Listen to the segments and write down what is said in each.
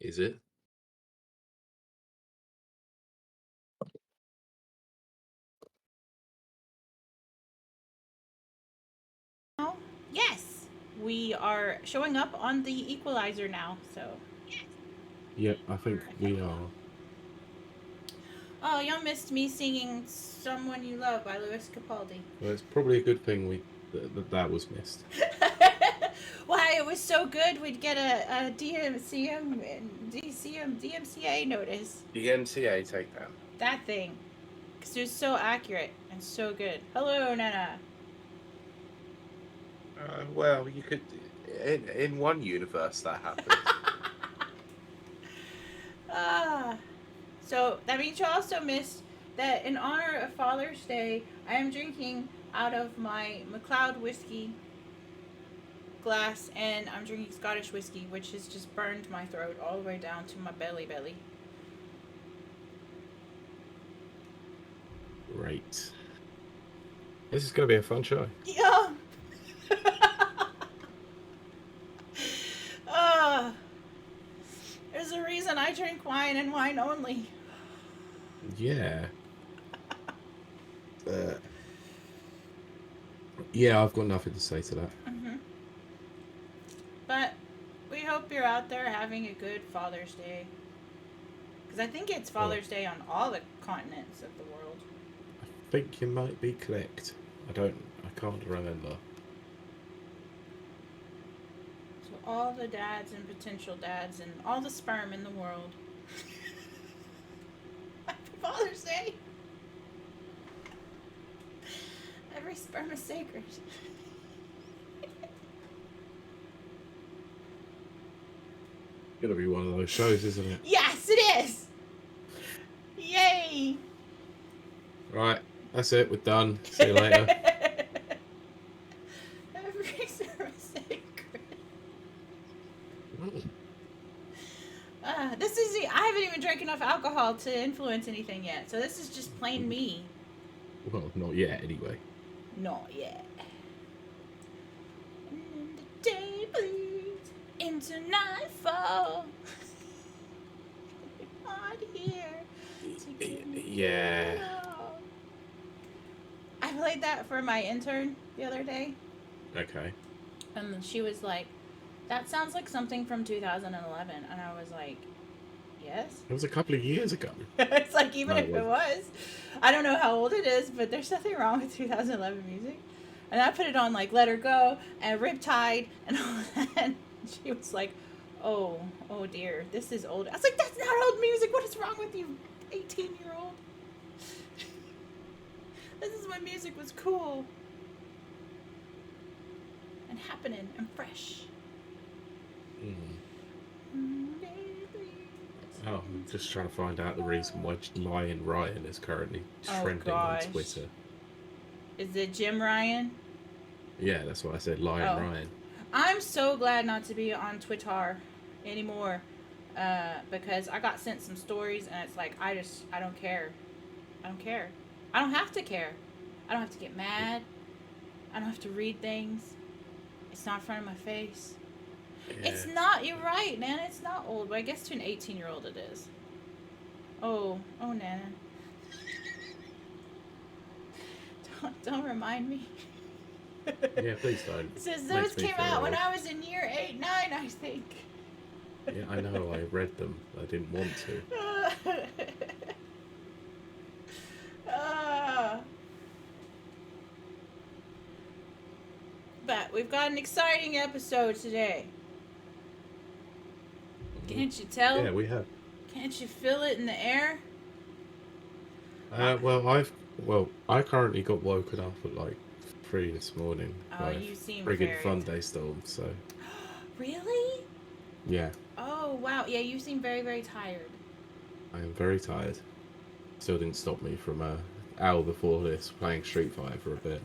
Is it? Oh, yes. We are showing up on the equalizer now, so. Yeah, I think we are. Oh, y'all missed me singing Someone You Love by Louis Capaldi. Well, it's probably a good thing that was missed. Why, it was so good, we'd get a DMCM, DMCA notice. The MTA takedown. That thing. Because it was so accurate and so good. Hello, Nana. Well, you could. In one universe, that happened. Ah. So that means you also missed that in honor of Father's Day, I am drinking out of my McLeod whiskey glass, and I'm drinking Scottish whiskey, which has just burned my throat all the way down to my belly. Great. This is going to be a fun show. Yeah. uh, there's a reason I drink wine and wine only. Yeah. Yeah, I've got nothing to say to that. Mm-hmm. But we hope you're out there having a good Father's Day. Because I think it's Father's Day on all the continents of the world. I think you might be correct. I can't remember. So all the dads and potential dads and all the sperm in the world. Happy Father's Day. Every sperm is sacred. Gonna be one of those shows, isn't it? Yes, it is. Yay. Right, that's it. We're done. See you later. Every sperm is sacred. This is I haven't even drank enough alcohol to influence anything yet, so this is just plain me. Well, not yet, anyway. Not yet. And the day bleeds into nightfall. Not here. Yeah. I played that for my intern the other day. Okay. And she was like, that sounds like something from 2011. And I was like, yes. It was a couple of years ago. It's like, even if it was, I don't know how old it is, but there's nothing wrong with 2011 music. And I put it on like Let Her Go and Riptide and all that. And she was like, oh dear, this is old. I was like, that's not old music. What is wrong with you, 18-year-old? This is when music was cool and happening and fresh. Oh, I'm just trying to find out the reason why Lion Ryan is currently trending on Twitter. Is it Jim Ryan? Yeah, that's what I said, Lion Ryan. I'm so glad not to be on Twitter anymore because I got sent some stories and it's like, I don't care. I don't care. I don't have to care. I don't have to get mad. I don't have to read things. It's not in front of my face. Yeah. It's not, you're right, Nana. It's not old, but I guess to an 18-year-old it is. Oh, Nana. Don't remind me. Yeah, please don't. It says those came out when I was in year 8, 9, I think. Yeah, I know. I read them. I didn't want to. But we've got an exciting episode today. Can't you tell? Yeah, we have. Can't you feel it in the air? I currently got woken up at like 3 this morning. Oh, you seem friggin' fun day storm. So. Really? Yeah. Oh wow! Yeah, you seem very, very tired. I am very tired. Still didn't stop me from hour before this playing Street Fighter for a bit.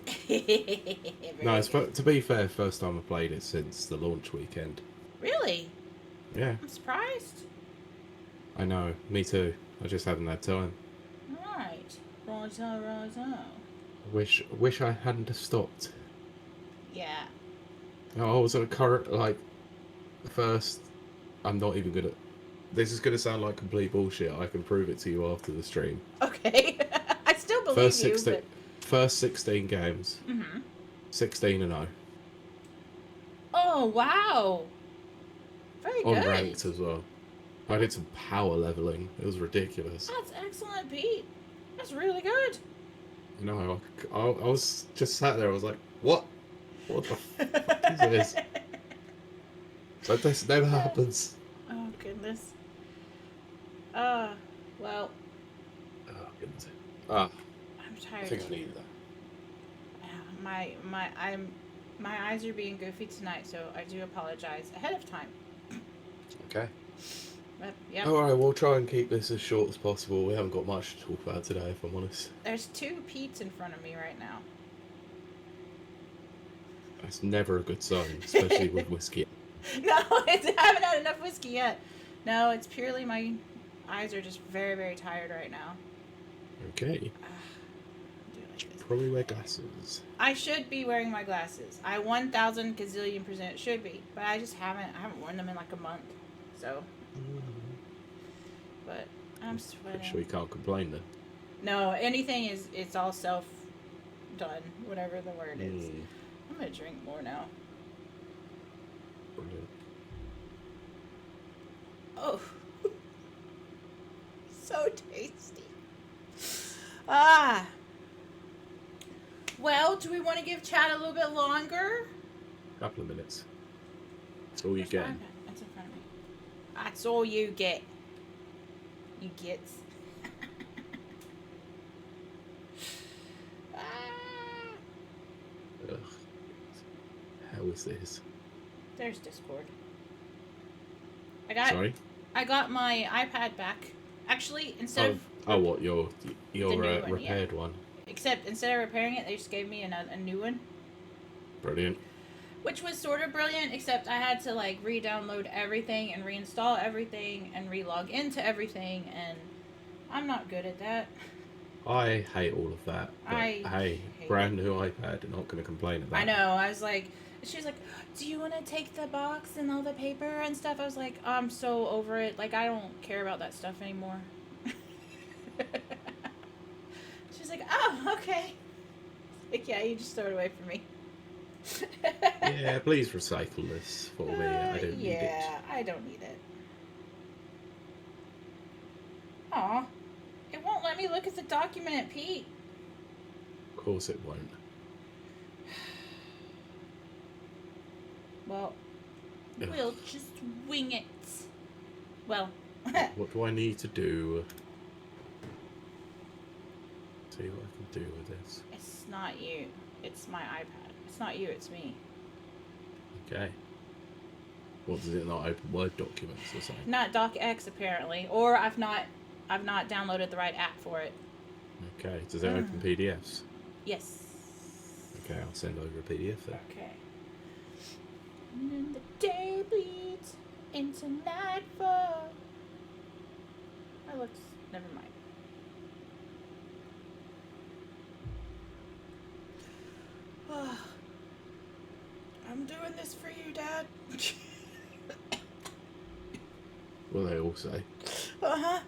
No, to be fair, first time I played it since the launch weekend. Really? Yeah. I'm surprised. I know, me too. I just haven't had time. Right. Right. Wish I hadn't have stopped. Yeah. I was at a current, like, first, I'm not even good at this is going to sound like complete bullshit. I can prove it to you after the stream. Okay. I still believe First you, 16, but... first 16 games, 16-0. Oh, wow. Very On good. ranked as well. I did some power leveling. It was ridiculous. That's excellent, Pete. That's really good. You know, I was just sat there. I was like, what? What the fuck is this? But this never happens. Oh, goodness. Well, Oh, goodness. Ah, I'm I tired. think I needed that. My eyes are being goofy tonight, so I do apologize ahead of time. Okay. But, yeah. Alright, we'll try and keep this as short as possible. We haven't got much to talk about today, if I'm honest. There's 2 Pete's in front of me right now. That's never a good sign, especially with whiskey. No, I haven't had enough whiskey yet. No, it's purely my eyes are just very, very tired right now. Okay. Do it like this. Probably wear glasses. I should be wearing my glasses. I 1,000 gazillion% should be, but I just haven't. I haven't worn them in like a month. So, but I'm sweating. Pretty sure you can't complain then. No, anything is. It's all self done. Whatever the word is. I'm gonna drink more now. Brilliant. Oh, so tasty. Ah. Well, do we want to give Chad a little bit longer? Couple of minutes. That's all you Where's get. my iPad? That's in front of me. That's all you get. You gets. Ah. Ugh. How is this? There's Discord. Sorry? I got my iPad back. Actually, instead of what, your new one, repaired one? except instead of repairing it, they just gave me a new one, Brilliant. which was sort of brilliant. Except I had to like re-download everything and reinstall everything and re-log into everything, and I'm not good at that. I hate all of that. But I hey, hate brand new iPad. Not going to complain about I it. know. I was like, she was like, "Do you want to take the box and all the paper and stuff?" I was like, "I'm so over it. Like, I don't care about that stuff anymore." She's like, "Oh, okay." Like, yeah, you just throw it away from me. Yeah, please recycle this for me. I don't need it. Yeah, I don't need it. Aw, it won't let me look at the document, Pete. Of course it won't. Well, Ugh. we'll just wing it. Well, What do I need to do? See what I can do with this. it's not you. It's my iPad. It's not you, it's me. Okay. What, does it not open Word documents or something? Not DocX apparently, or I've not downloaded the right app for it. Okay. Does it open PDFs? Yes. Okay, I'll send over a PDF then. Okay. And then the day bleeds into nightfall. Oh, looks. Never mind. I'm doing this for you, Dad. Well, they all say. Uh-huh.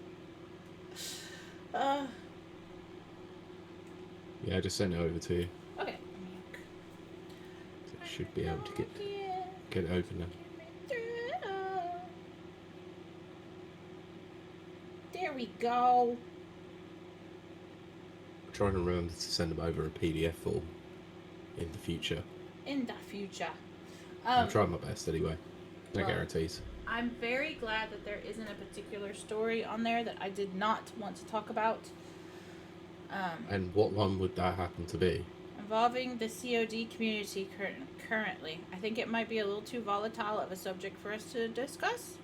Yeah, I just sent it over to you. Okay. So it should be able to get it open now. There we go. I'm trying to remember to send them over a PDF form in the future. In the future. I'll try my best anyway. No well, guarantees. I'm very glad that there isn't a particular story on there that I did not want to talk about. And what one would that happen to be? Involving the COD community currently. I think it might be a little too volatile of a subject for us to discuss.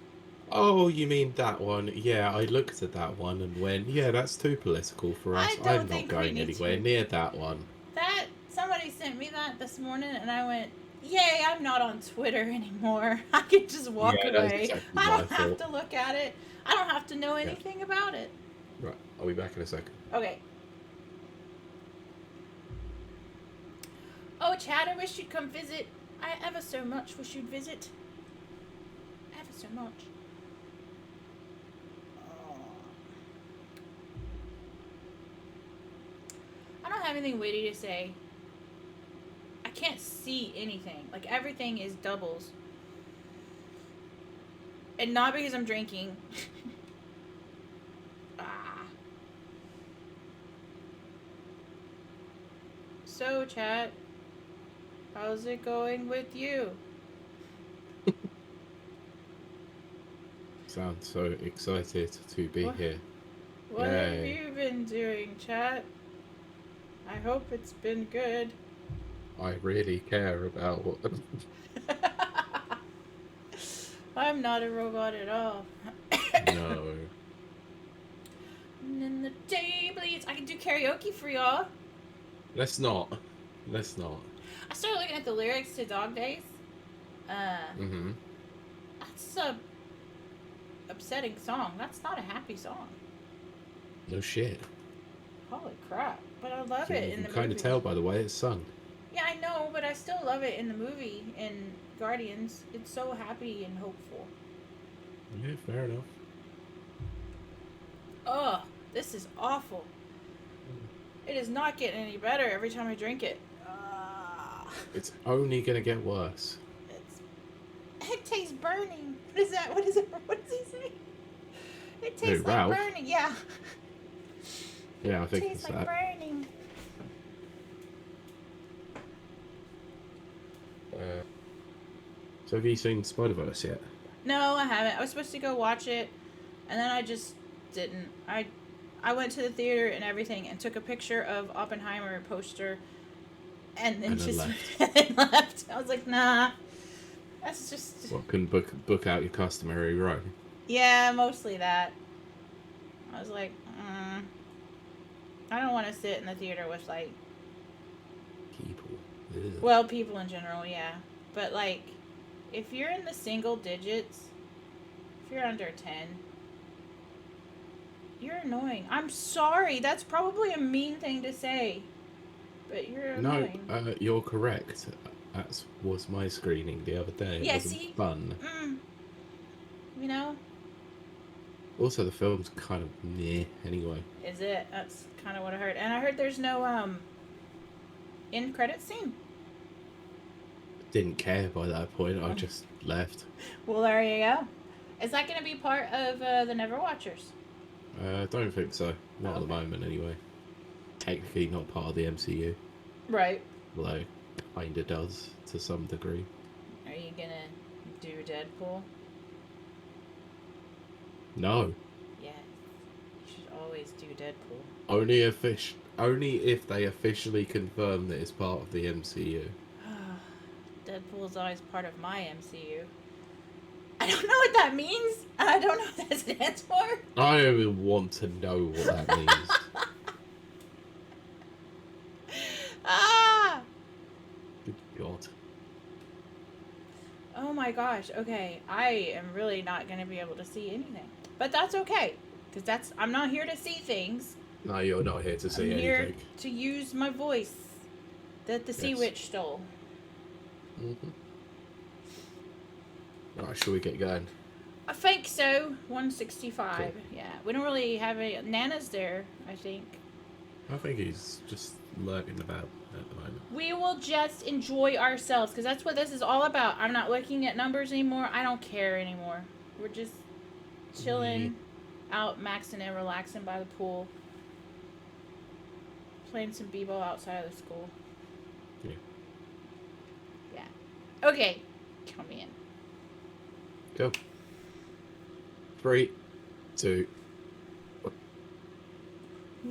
Oh, you mean that one? Yeah, I looked at that one and went, yeah, that's too political for us. I'm not going anywhere near that one. Somebody sent me that this morning and I went, yay, I'm not on Twitter anymore. I can just walk away. Exactly I don't have to look at it. I don't have to know anything about it. Right, I'll be back in a second. Okay. Oh, Chad, I wish you'd come visit. I ever so much wish you'd visit. Ever so much. have anything witty to say. I can't see anything. Like, everything is doubles. And not because I'm drinking. So, chat, how's it going with you? Sound so excited to be here. What have Yay. you been doing, chat? I hope it's been good. I really care about what... I'm not a robot at all. No. And then the day bleeds. I can do karaoke for y'all. Let's not. Let's not. I started looking at the lyrics to Dog Days. Mm-hmm. That's a upsetting song. That's not a happy song. No shit. Holy crap. But I love it in the movie. You can kind of tell by the way it's sung. Yeah, I know, but I still love it in the movie, in Guardians. It's so happy and hopeful. Yeah, fair enough. Ugh, this is awful. It is not getting any better every time I drink it. It's only gonna get worse. It tastes burning. What is that? What is it? What does he say? It tastes like Ralph? burning. Yeah. Yeah, I think It tastes it's like that. burning. So have you seen Spider-Verse yet? No, I haven't. I was supposed to go watch it, and then I just didn't. I went to the theater and everything and took a picture of Oppenheimer poster and then just and left. I was like, nah. That's just... What, couldn't book out your customary row? Yeah, mostly that. I was like, I don't want to sit in the theater with, like... People. Ugh. Well, people in general, yeah. But, like, if you're in the single digits, if you're under 10, you're annoying. I'm sorry. That's probably a mean thing to say. But you're annoying. No, you're correct. That was my screening the other day. Yeah, It wasn't see? fun. You know? Also, the film's kind of meh anyway. Is it? That's kind of what I heard. And I heard there's no, end credit scene. Didn't care by that point. I just left. Well, there you go. Is that going to be part of the Never Watchers? Don't think so. Not at the moment, anyway. Technically not part of the MCU. Right. Although, kinda does, to some degree. Are you going to do Deadpool? No. Yeah. You should always do Deadpool. Only if they officially confirm that it's part of the MCU. Deadpool's always part of my MCU. I don't know what that means. I don't know what that stands for. I don't even want to know what that means. Good God. Oh my gosh. Okay. I am really not going to be able to see anything. But that's okay. Because I'm not here to see things. No, you're not here to see I'm here anything. to use my voice that the Sea Yes. Witch stole. Mm-hmm. Right, shall we get going? I think so. 165. Cool. Yeah. We don't really have any... Nana's there, I think. I think he's just lurking about at the moment. We will just enjoy ourselves, because that's what this is all about. I'm not looking at numbers anymore. I don't care anymore. We're just chilling out, maxing and relaxing by the pool. Playing some b-ball outside of the school. Yeah. Yeah. Okay. Count me in. Go. 3, 2, 1.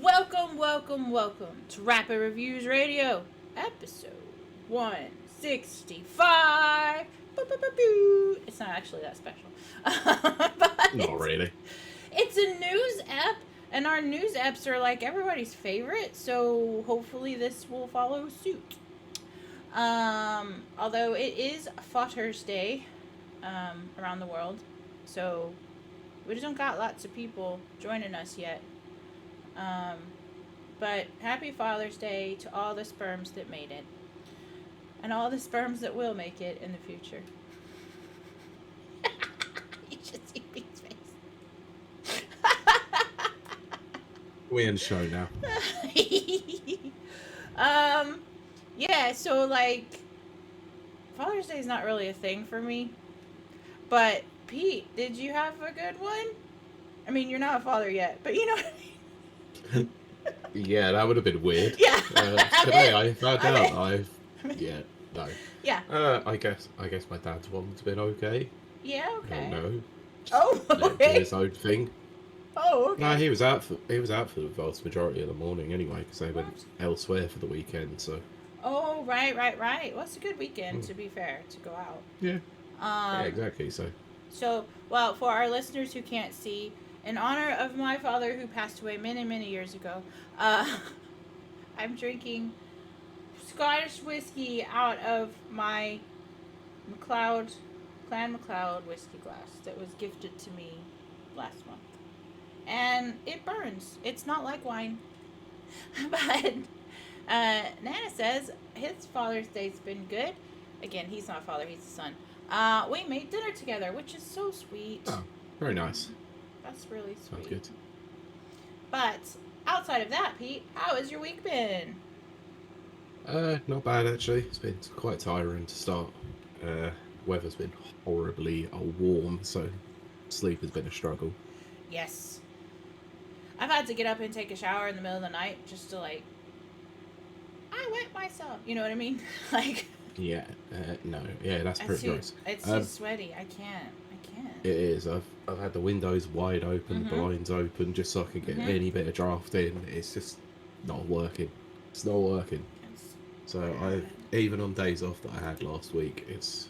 Welcome, welcome, welcome to Rapid Reviews Radio, episode 165. Boo-boo-boo-boo. It's not actually that special. But Not really. It's a news app, and our news apps are like everybody's favorite, so hopefully this will follow suit. Although it is Father's Day around the world, so we just don't got lots of people joining us yet. But happy Father's Day to all the sperms that made it. And all the sperms that will make it in the future. You should see Pete's face. We end show now. Um, yeah. So like, Father's Day is not really a thing for me. But Pete, did you have a good one? I mean, you're not a father yet, but you know what Yeah, that would have been I weird. mean. Yeah. Today I found I out mean, I've. I mean, Yeah, no. yeah. I guess my dad's one's been okay. Yeah. I don't Okay. know. Just Oh. let him do Okay. his own thing. Oh. No, Okay. he was out for the vast majority of the morning anyway because they went What? elsewhere for the weekend. So Oh, right, right, right. Well, it's a good weekend, mm, to be fair, to go out. yeah, yeah, Um, exactly. So so, well, for our listeners who can't see, in honor of my father who passed away many, many years ago, uh, I'm drinking Scottish whiskey out of my McLeod, Clan McLeod whiskey glass that was gifted to me last month. And it burns. It's not like wine. But Nana says his Father's Day's been good. Again, he's not a father, he's a son. We made dinner together, which is so sweet. oh, very nice. That's really Sounds sweet. good. But outside of that, Pete, how has your week been? Not bad actually. It's been quite tiring to start. Uh, Weather's been horribly warm, so sleep has been a struggle. Yes. I've had to get up and take a shower in the middle of the night just to like, I wet myself. You know what I mean? Like, Yeah, no, yeah, that's it's pretty too, gross. it's too Um, sweaty. I can't. I can't. it is. I've had the windows wide open, the Mm-hmm. blinds open, just so I can get Mm-hmm. any bit of draft in. It's just not working. It's not working. It's So bad. even on days off that I had last week, it's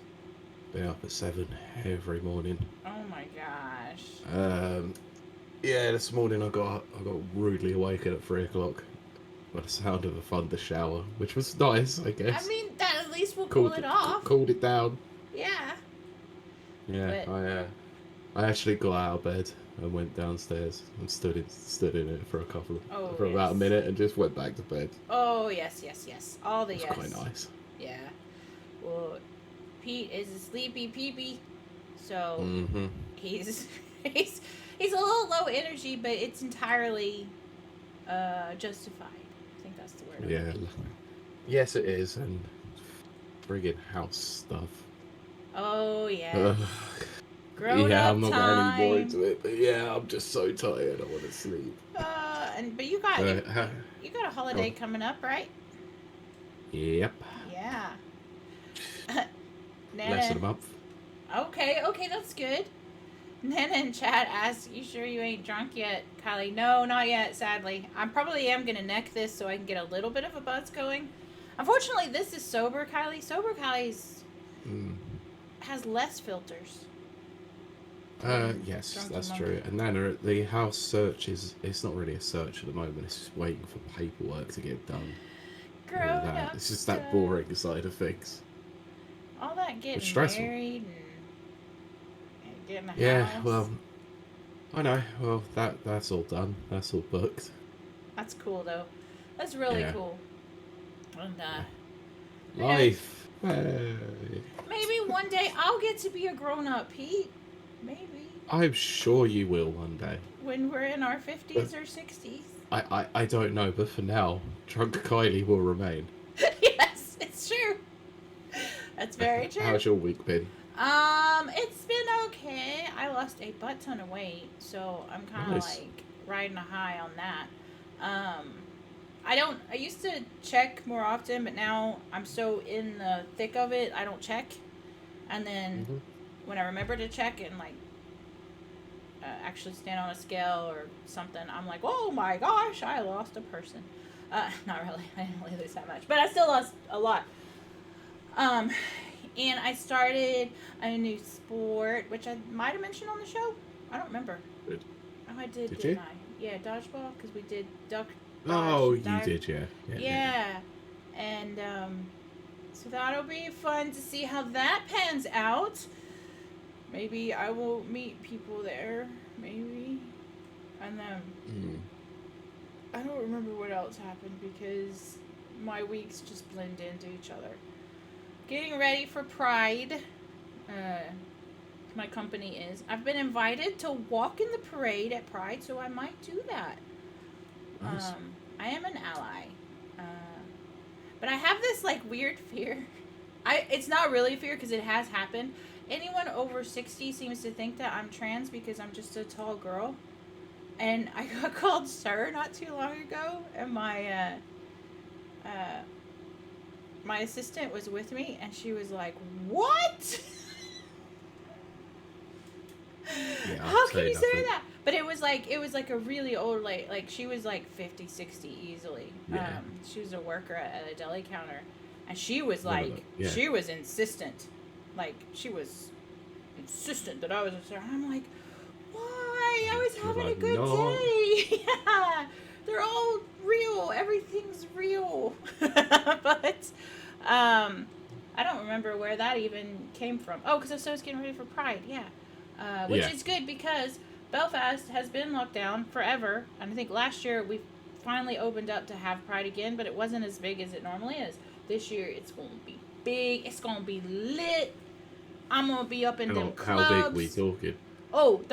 been up at 7 every morning. Oh my gosh. Um, yeah, this morning I got rudely awakened at 3 o'clock by the sound of a thunder shower, which was nice, I I guess. mean, that at least will cool it off. Cooled it down. Yeah. Yeah, But I actually got out of bed and went downstairs and stood in it for oh for about a yes. minute and just went back to bed. Oh yes, yes, yes. All the It was yes. quite nice. Yeah. Well, Pete is a sleepy peepee, so Mm-hmm. he's he's a little low energy, but it's entirely justified. I think that's the word. I'm Yeah. looking for. Yes, it is, and friggin' house stuff. Oh yeah. Ugh. Grown Yeah, up I'm not getting any more time. into it, but yeah, I'm just so tired. I want to sleep. But you got Uh, you got a holiday oh, coming up, right? yep. Yeah. Less Nana. than a month. Okay, okay, that's good. Nana in chat asks, "You sure you ain't drunk yet, Kylie?" No, not yet. Sadly, I probably am gonna neck this so I can get a little bit of a buzz going. Unfortunately, this is sober Kylie. Sober Kylie's Mm. has less filters. Yes, Drunken that's monk. true. And then the house search it's not really a search at the moment. It's just waiting for paperwork to get done. And all Grown that. up It's just that stuff. boring side of things. All that It's getting stressful. married and getting a Yeah, house. well, I know. Well, that's all done. That's all booked. That's cool though. That's really Yeah. cool. And yeah, Life. Hey. maybe one day I'll get to be a grown up, Pete. Maybe I'm sure you will one day. when we're in our 50s or 60s. I don't know, but for now, drunk Kylie will remain. Yes, it's true. That's very true. How's your week been? It's been okay. I lost a butt ton of weight, so I'm kind of Nice. like riding a high on that. Um, I used to check more often, but now I'm so in the thick of it, I don't check. And then Hmm. when I remember to check and like actually stand on a scale or something, I'm like, oh my gosh, I lost a person. Not really. I didn't really lose that much, but I still lost a lot. Um, and I started a new sport, which I might have mentioned on the show. I don't remember. Good. Oh, I did, Did didn't you? I? Yeah, dodgeball, because we did duck. Oh, dodge, you dive. did, yeah. Yeah. And so that'll be fun to see how that pans out. Maybe I will meet people there. Maybe. And then Mm. I don't remember what else happened because my weeks just blend into each other. Getting ready for Pride. My company is. I've been invited to walk in the parade at Pride, so I might do that. Nice. I am an ally. But I have this like weird fear. It's not really fear because it has happened. Anyone over 60 seems to think that I'm trans because I'm just a tall girl. And I got called sir not too long ago, and my assistant was with me, and she was like, "What? Yeah, How can you say nothing. that?" But it was like a really old lady. Like she was like 50, 60 easily. Yeah. She was a worker at a deli counter, and she was One of like, the- yeah. she was insistent. Like she was insistent that I was a sir. I'm like, why? I was You're having a like, good "No." day. Yeah, they're all real. Everything's real. But I don't remember where that even came from. Oh, because I was getting ready for Pride. Yeah, which Yeah. is good because Belfast has been locked down forever, and I think last year we finally opened up to have Pride again, but it wasn't as big as it normally is. This year it's going to be big. It's going to be lit. I'm gonna be up in them How big we clubs. talking? Oh,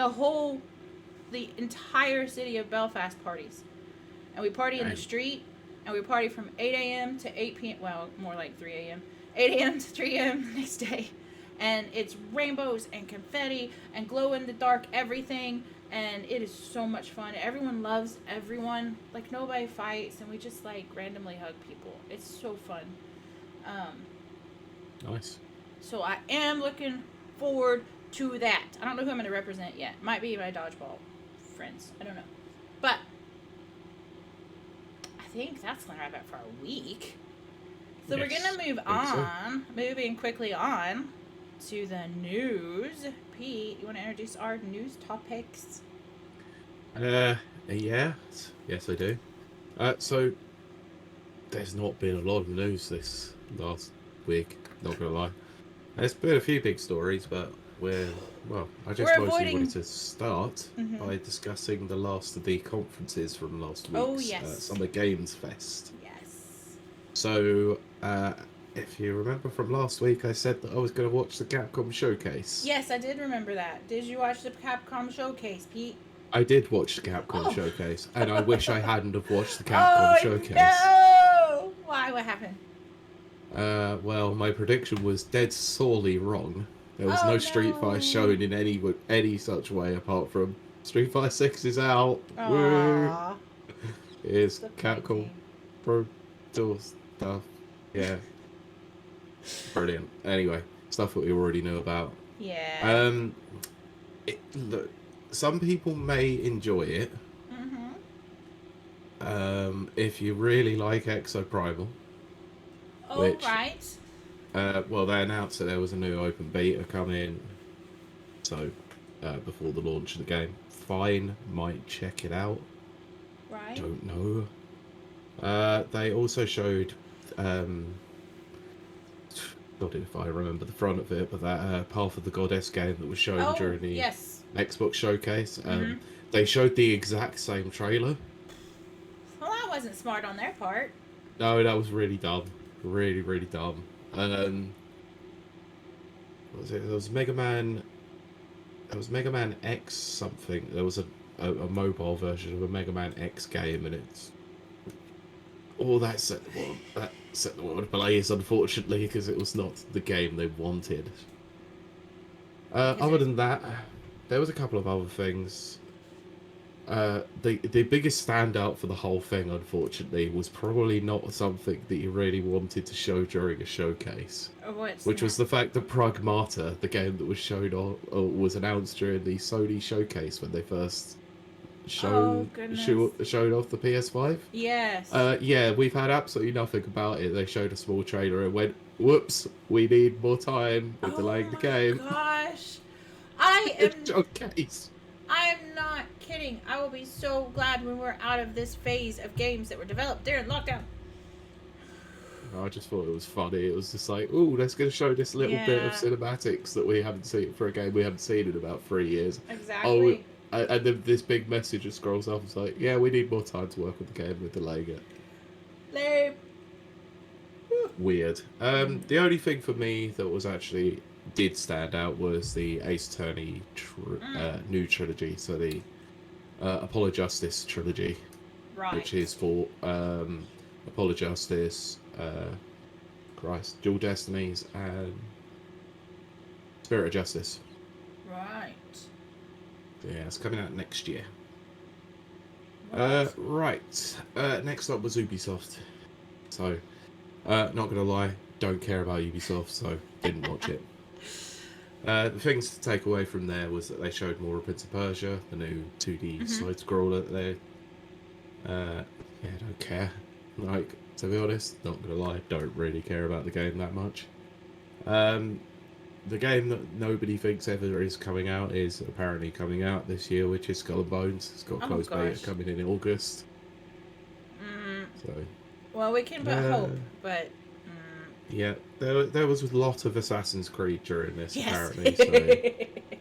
the entire city of Belfast parties, and we party in the Dang. street, and we party from 8 a.m. to 8 p.m. Well, more like 3 a.m. 8 a.m. to 3 a.m. the next day, and it's rainbows and confetti and glow in the dark everything, and it is so much fun. Everyone loves everyone. Like nobody fights, and we just like randomly hug people. It's so fun. Nice. So I am looking forward to that. I don't know who I'm going to represent yet. Might be my dodgeball friends. I don't know. But I think that's going to wrap it for a week. So we're Yes, going to move I think so. on, moving quickly on to the news. Pete, you want to introduce our news topics? Yeah. Yes, I do. So there's not been a lot of news this last week. Not gonna lie. There's been a few big stories, but I just We're mostly avoiding. wanted to start Mhm. by discussing the last of the conferences from last Oh, week's yes. Summer Games Fest. Yes. So, if you remember from last week, I said that I was going to watch the Capcom showcase. Yes, I did remember that. Did you watch the Capcom showcase, Pete? I did watch the Capcom Oh. showcase, and I wish I hadn't have watched the Oh Capcom showcase. no! Why? What happened? Well, my prediction was dead sorely wrong. There was Oh, no Street Fighter no. shown in any such way apart from Street Fighter 6 is out. Woo! Aww. Here's The Capcom painting. Pro Tour stuff. Yeah, brilliant. Anyway, stuff that we already knew about. Yeah. Look, some people may enjoy it. If you really like Exoprimal, Oh, which right. well, they announced that there was a new open beta coming, so before the launch of the game. Fine, might check it out. Right. Don't know. They also showed, not if I remember the front of it, but that Path of the Goddess game that was shown Oh, during the yes. Xbox showcase. Mhm. They showed the exact same trailer. Well, that wasn't smart on their part. No, that was really dumb. Really, really dumb. What was it? There was Mega Man. There was Mega Man X something. There was a mobile version of a Mega Man X game, and it's that set the world ablaze, unfortunately, because it was not the game they wanted. Other than that, there was a couple of other things. The biggest standout for the whole thing, unfortunately, was probably not something that you really wanted to show during a showcase. Which was the fact that Pragmata, the game that was shown or was announced during the Sony showcase when they first showed off the PS5. Yes. Yeah, we've had absolutely nothing about it. They showed a small trailer and went, "Whoops, we need more time. We're delaying the game." Oh my gosh. I am not kidding. I will be so glad when we're out of this phase of games that were developed during lockdown. I just thought it was funny. It was just like, "Ooh, let's go show this little bit of cinematics that we haven't seen for a game we haven't seen in about 3 years." Exactly. And then this big message just scrolls up. It's like, "Yeah, we need more time to work with the game. We're delaying it." Lame. Weird. The only thing for me that was actually did stand out was the Ace Attorney new trilogy. So the Apollo Justice trilogy, Right. which is for Apollo Justice, Dual Destinies, and Spirit of Justice. Right. Yeah, it's coming out next year. Right. Right. Next up was Ubisoft. So, not gonna lie, don't care about Ubisoft, so didn't watch it. The things to take away from there was that they showed more of Prince of Persia, the new 2D side scroller. Yeah, don't care. Like, to be honest, not gonna lie, don't really care about the game that much. The game that nobody thinks ever is coming out is apparently coming out this year, which is Skull and Bones. It's got a Oh, closed beta gosh. coming in August. So, Well, we can but hope, but... yeah, there was a lot of Assassin's Creed during this, Yes. apparently.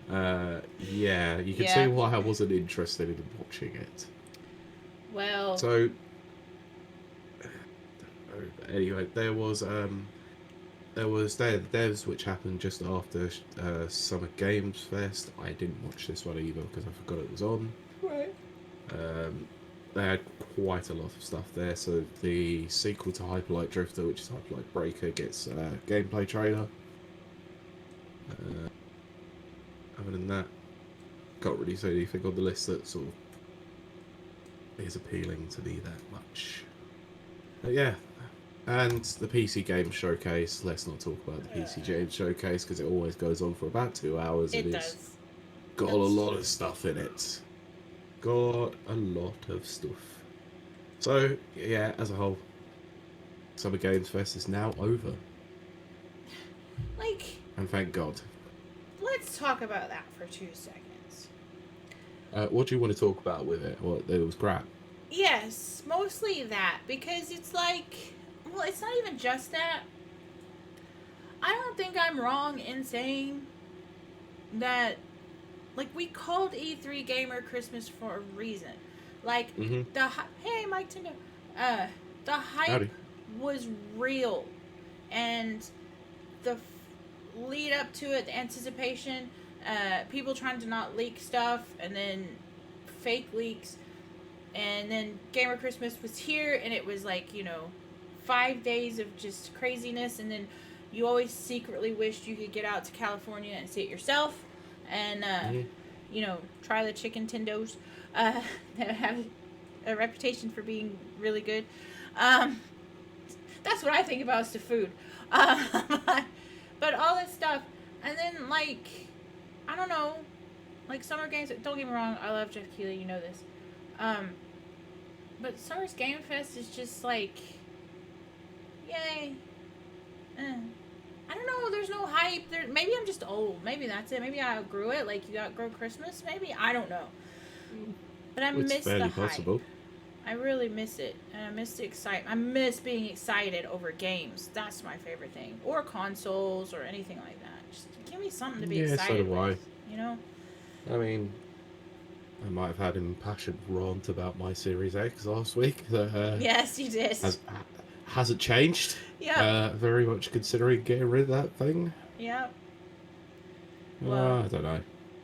So, yeah, you can see Yeah. why I wasn't interested in watching it. Well... So, anyway, there was Day of the Devs, which happened just after Summer Games Fest. I didn't watch this one either because I forgot it was on. Right. They had quite a lot of stuff there. So the sequel to Hyperlight Drifter, which is Hyperlight Breaker, gets a gameplay trailer. Other than that, can't really say anything on the list that sort of is appealing to me that much. But yeah. And the PC Game Showcase. Let's not talk about the PC Game Showcase because it always goes on for about 2 hours. It and does. It's got a lot of stuff in it. Got a lot of stuff. So, yeah, as a whole, Summer Games Fest is now over. Like... And thank God. Let's talk about that for 2 seconds. What do you want to talk about with it? Well, it was crap. Yes, mostly that. Because it's like... Well, it's not even just that. I don't think I'm wrong in saying that, like, we called E3 Gamer Christmas for a reason. Like, hey, Mike Tindo. The hype Howdy. was real. And the lead up to it, the anticipation, people trying to not leak stuff, and then fake leaks. And then Gamer Christmas was here, and it was like, 5 days of just craziness, and then you always secretly wished you could get out to California and see it yourself, and try the chicken tendos that have a reputation for being really good. That's what I think about is the food. But all this stuff, and then like, I don't know, like Summer Games. Don't get me wrong, I love Jeff Keighley, you know this. But Summer's Game Fest is just like, yay. I don't know, there's no hype. Maybe I'm just old. Maybe that's it. Maybe I outgrew it, like you outgrow Christmas. Maybe, I don't know. But I miss the hype. Possible. I really miss it. And I miss the excitement. I miss being excited over games. That's my favorite thing. Or consoles or anything like that. Just give me something to be excited with. I mean, I might have had an impassioned rant about my Series X last week. Yes, you did. Hasn't changed. Yeah. Very much considering getting rid of that thing. Yeah. Well, I don't know.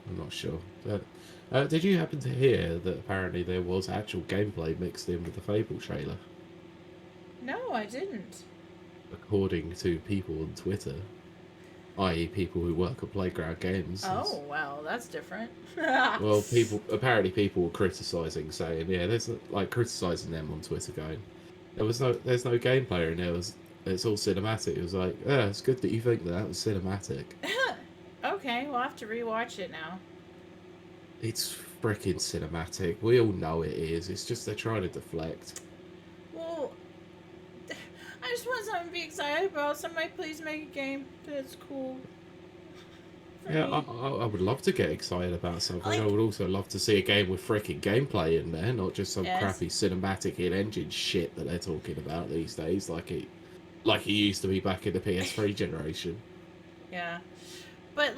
I'm not sure. But, did you happen to hear that apparently there was actual gameplay mixed in with the Fable trailer? No, I didn't. According to people on Twitter, i.e. people who work at Playground Games. Oh, well, that's different. Well, people were criticising, saying, criticising them on Twitter, going, there's no gameplay in there. It's all cinematic. It was like, it's good that you think that was cinematic. Okay, we'll have to rewatch it now. It's freaking cinematic. We all know it is. It's just they're trying to deflect. Well, I just want something to be excited about. Somebody please make a game that's cool. I would love to get excited about something. I would also love to see a game with freaking gameplay in there, not just some crappy cinematic in-engine shit that they're talking about these days, like it used to be back in the PS3 generation. Yeah, but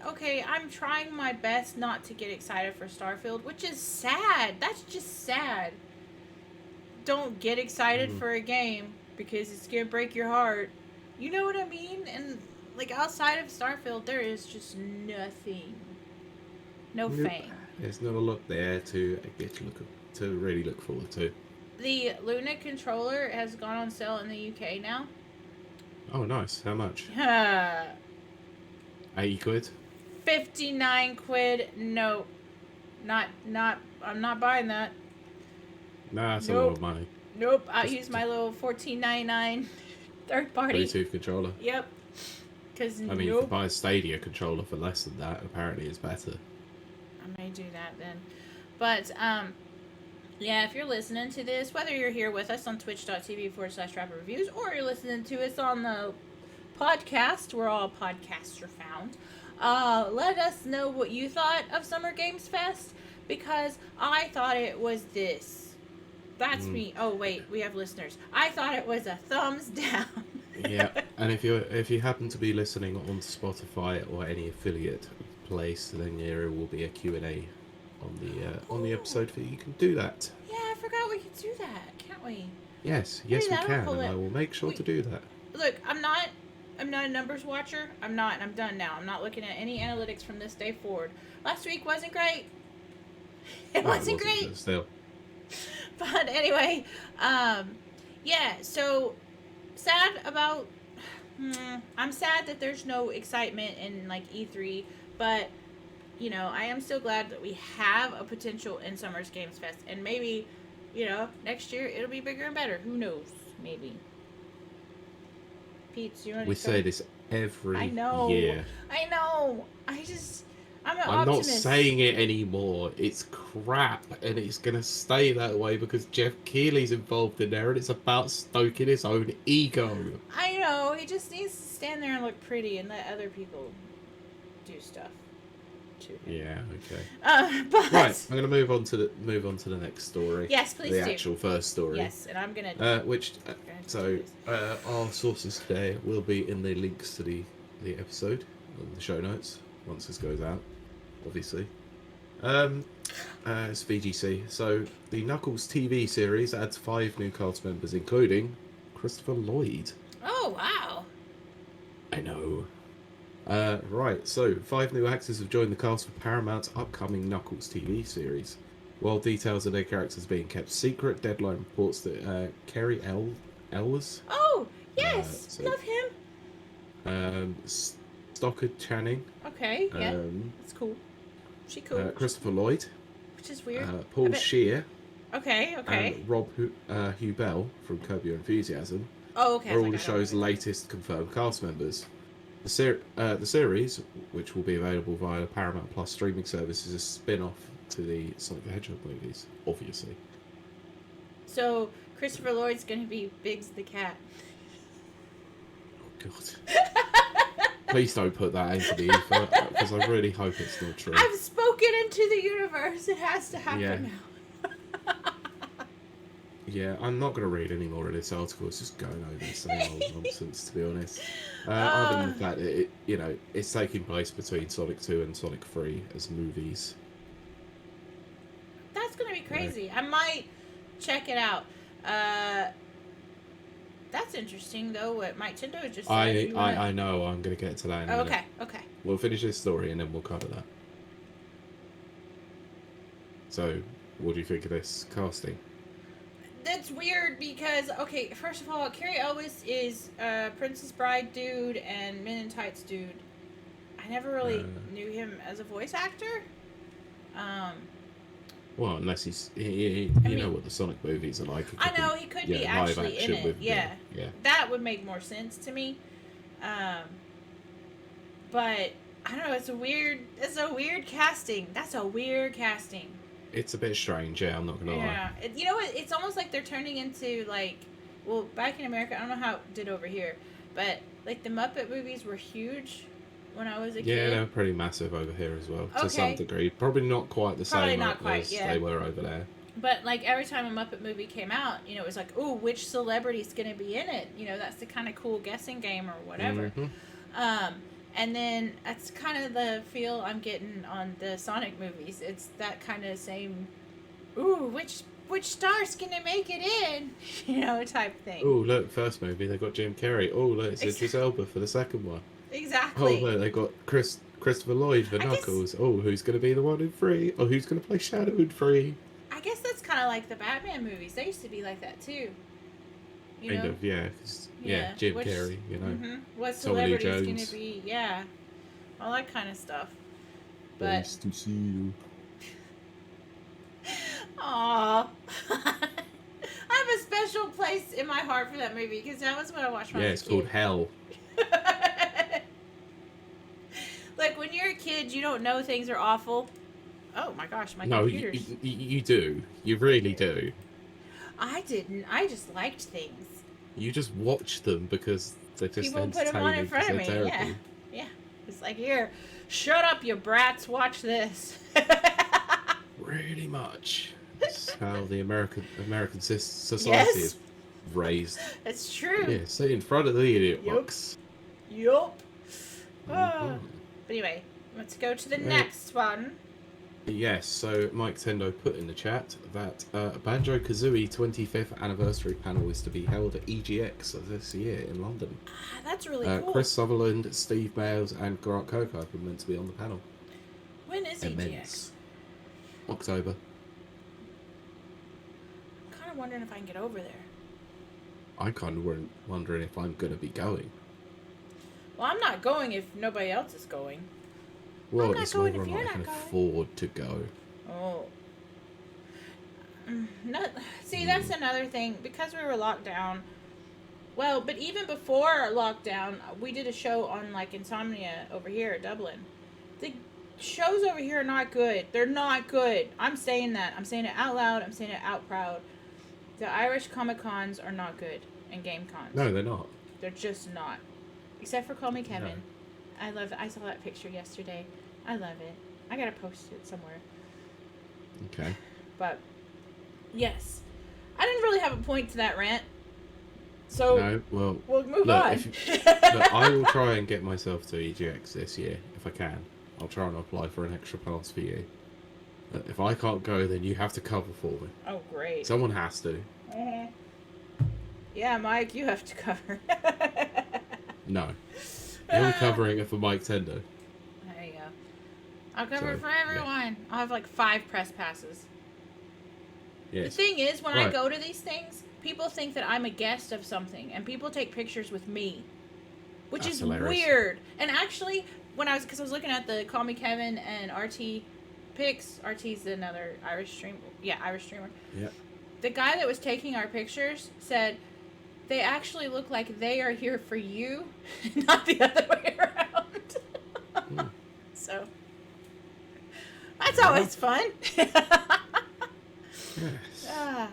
okay, I'm trying my best not to get excited for Starfield, which is sad. That's just sad. Don't get excited for a game because it's gonna break your heart. You know what I mean? And like outside of Starfield, there is just nothing. No fame. There's not a lot there to really look forward to. The Luna controller has gone on sale in the UK now. Oh, nice. How much? 80 quid? 59 quid. No. Not, I'm not buying that. Nah, that's a Nope. lot of money. Nope. I'll use my little $14.99 third party. Bluetooth controller. Yep. Because I mean, you can buy a Stadia controller for less than that. Apparently, it's better. I may do that then. But, yeah, if you're listening to this, whether you're here with us on twitch.tv/rapperreviews or you're listening to us on the podcast, where all podcasts are found, let us know what you thought of Summer Games Fest, because I thought it was this. That's me. Oh, wait, we have listeners. I thought it was a thumbs down. Yeah, and if you happen to be listening on Spotify or any affiliate place, then there will be a Q&A on the episode for you. You can do that. Yeah, I forgot we could do that, can't we? Yes, we can, and I will make sure to do that. Look, I'm not a numbers watcher. I'm done now. I'm not looking at any analytics from this day forward. Last week wasn't great. It wasn't great. Still. But anyway, yeah, so sad about I'm sad that there's no excitement in like E3, but you know, I am still glad that we have a potential in Summer's Games Fest, and maybe, you know, next year it'll be bigger and better. Who knows? Maybe. Pete, do you want to say this every I know. year. I know. I'm an I'm optimist. not saying it anymore. It's crap, and it's gonna stay that way because Jeff Keighley's involved in there, and it's about stoking his own ego. I know. He just needs to stand there and look pretty and let other people do stuff to him. Yeah. Okay. But Right. I'm gonna move on to the next story. Yes, please the do. actual first story. Yes, and I'm gonna. Our sources today will be in the links to the episode on the show notes once this goes out, obviously. It's VGC. So the Knuckles TV series adds 5 new cast members, including Christopher Lloyd. Oh wow! I know. Right, so 5 new actors have joined the cast for Paramount's upcoming Knuckles TV series. While details of their characters being kept secret, Deadline reports that Kerry Elwes. Oh yes, love him. Stockard Channing. Okay, yeah, that's cool. She cool. Christopher Lloyd. Which is weird. Paul Scheer. Okay. And Rob Hubel from Curb Your Enthusiasm. Oh, okay. Are all the show's latest confirmed cast members. The series, which will be available via the Paramount Plus streaming service, is a spin-off to the Sonic the Hedgehog movies, obviously. So Christopher Lloyd's going to be Biggs the cat. Oh God! Please don't put that into the ether, because I really hope it's not true. I've spoken into the universe. It has to happen now. Yeah, I'm not going to read any more of this article. It's just going over the same old nonsense, to be honest. Other than the fact that it's taking place between Sonic 2 and Sonic 3 as movies. That's going to be crazy. I might check it out. That's interesting, though, what Mike Tindo just said. I know. I'm going to get to that in a minute. Okay. We'll finish this story and then we'll cover that. So, what do you think of this casting? That's weird because, okay, first of all, Carrie Elwes is Princess Bride dude and Men in Tights dude. I never really knew him as a voice actor. Well, unless you know what the Sonic movies are like. I know, he could be actually in it. Yeah. That would make more sense to me. But, I don't know, it's a weird casting. That's a weird casting. It's a bit strange, yeah, I'm not going to lie. Yeah. You know what? It's almost like they're turning into, like, well, back in America, I don't know how it did over here, but, like, the Muppet movies were huge when I was a kid. Yeah, they're pretty massive over here as well, to some degree. Probably not quite the same as they were over there. But, like, every time a Muppet movie came out, you know, it was like, ooh, which celebrity's going to be in it? You know, that's the kind of cool guessing game or whatever. Mm-hmm. And then that's kind of the feel I'm getting on the Sonic movies. It's that kind of same, ooh, which star's gonna make it in, you know, type thing. Oh, look, first movie they got Jim Carrey. Oh, look, it's Idris Elba for the second one. Exactly. Oh, look, they got Christopher Lloyd for Knuckles. Oh, who's gonna be the one in 3? Oh, who's gonna play Shadow in 3? I guess that's kind kind of like the Batman movies. They used to be like that too. You Kind know? of, yeah. 'Cause, yeah, Jim Carrey, you know. What Tommy Lee celebrity's going Jones. to be? Yeah. All that kind of stuff. But, Nice to see you. aw. I have a special place in my heart for that movie because that was when I watched when I Yeah, was it's a kid. called Hell. Like, when you're a kid, you don't know things are awful. Oh my gosh, my No, computers. you do. You really do. I didn't. I just liked things. You just watch them because they're just People put them on in entertaining front of because me. they're Yeah. terrible. Yeah. It's like, here, shut up, you brats. Watch this. Pretty much. That's how the American society Yes. is raised. It's true. Yeah, sit in front of the idiot Yup. box. Yup. Mhm. But anyway, let's go to the next one. Yes, so Mike Tendo put in the chat that Banjo-Kazooie 25th anniversary panel is to be held at EGX this year in London. Ah, that's really cool. Chris Sutherland, Steve Bales, and Grant Coco are meant to be on the panel. When is EGX? Immense. October. I'm kind of wondering if I can get over there. I kind of wondering if I'm going to be going. Well, I'm not going if nobody else is going. Well, I'm not it's going whether if or you're not I not can going. afford to go. Oh. See, that's another thing. Because we were locked down. Well, but even before lockdown, we did a show on, like, Insomnia over here at Dublin. The shows over here are not good. They're not good. I'm saying that. I'm saying it out loud. I'm saying it out proud. The Irish Comic Cons are not good. And Game Cons. No, they're not. They're just not. Except for Call Me Kevin. No. I love it. I saw that picture yesterday. I love it. I gotta post it somewhere. Okay. But, yes. I didn't really have a point to that rant. So, No, well, we'll move look, on. look, I will try and get myself to EGX this year, if I can. I'll try and apply for an extra pass for you. But if I can't go, then you have to cover for me. Oh, great. Someone has to. Mm-hmm. Yeah, Mike, you have to cover. No. You're covering it for Mike Tendo. There you go. I'll cover it for Yeah. everyone. I'll have like 5 press passes. Yes. The thing is, when I Right. go to these things, people think that I'm a guest of something, and people take pictures with me, which That's is hilarious. weird. And actually, because I was looking at the Call Me Kevin and RT pics. RT's another Irish streamer. Yeah, Irish streamer. Yeah. The guy that was taking our pictures said they actually look like they are here for you, not the other way around. Mm. So that's always fun. Yes. Ah,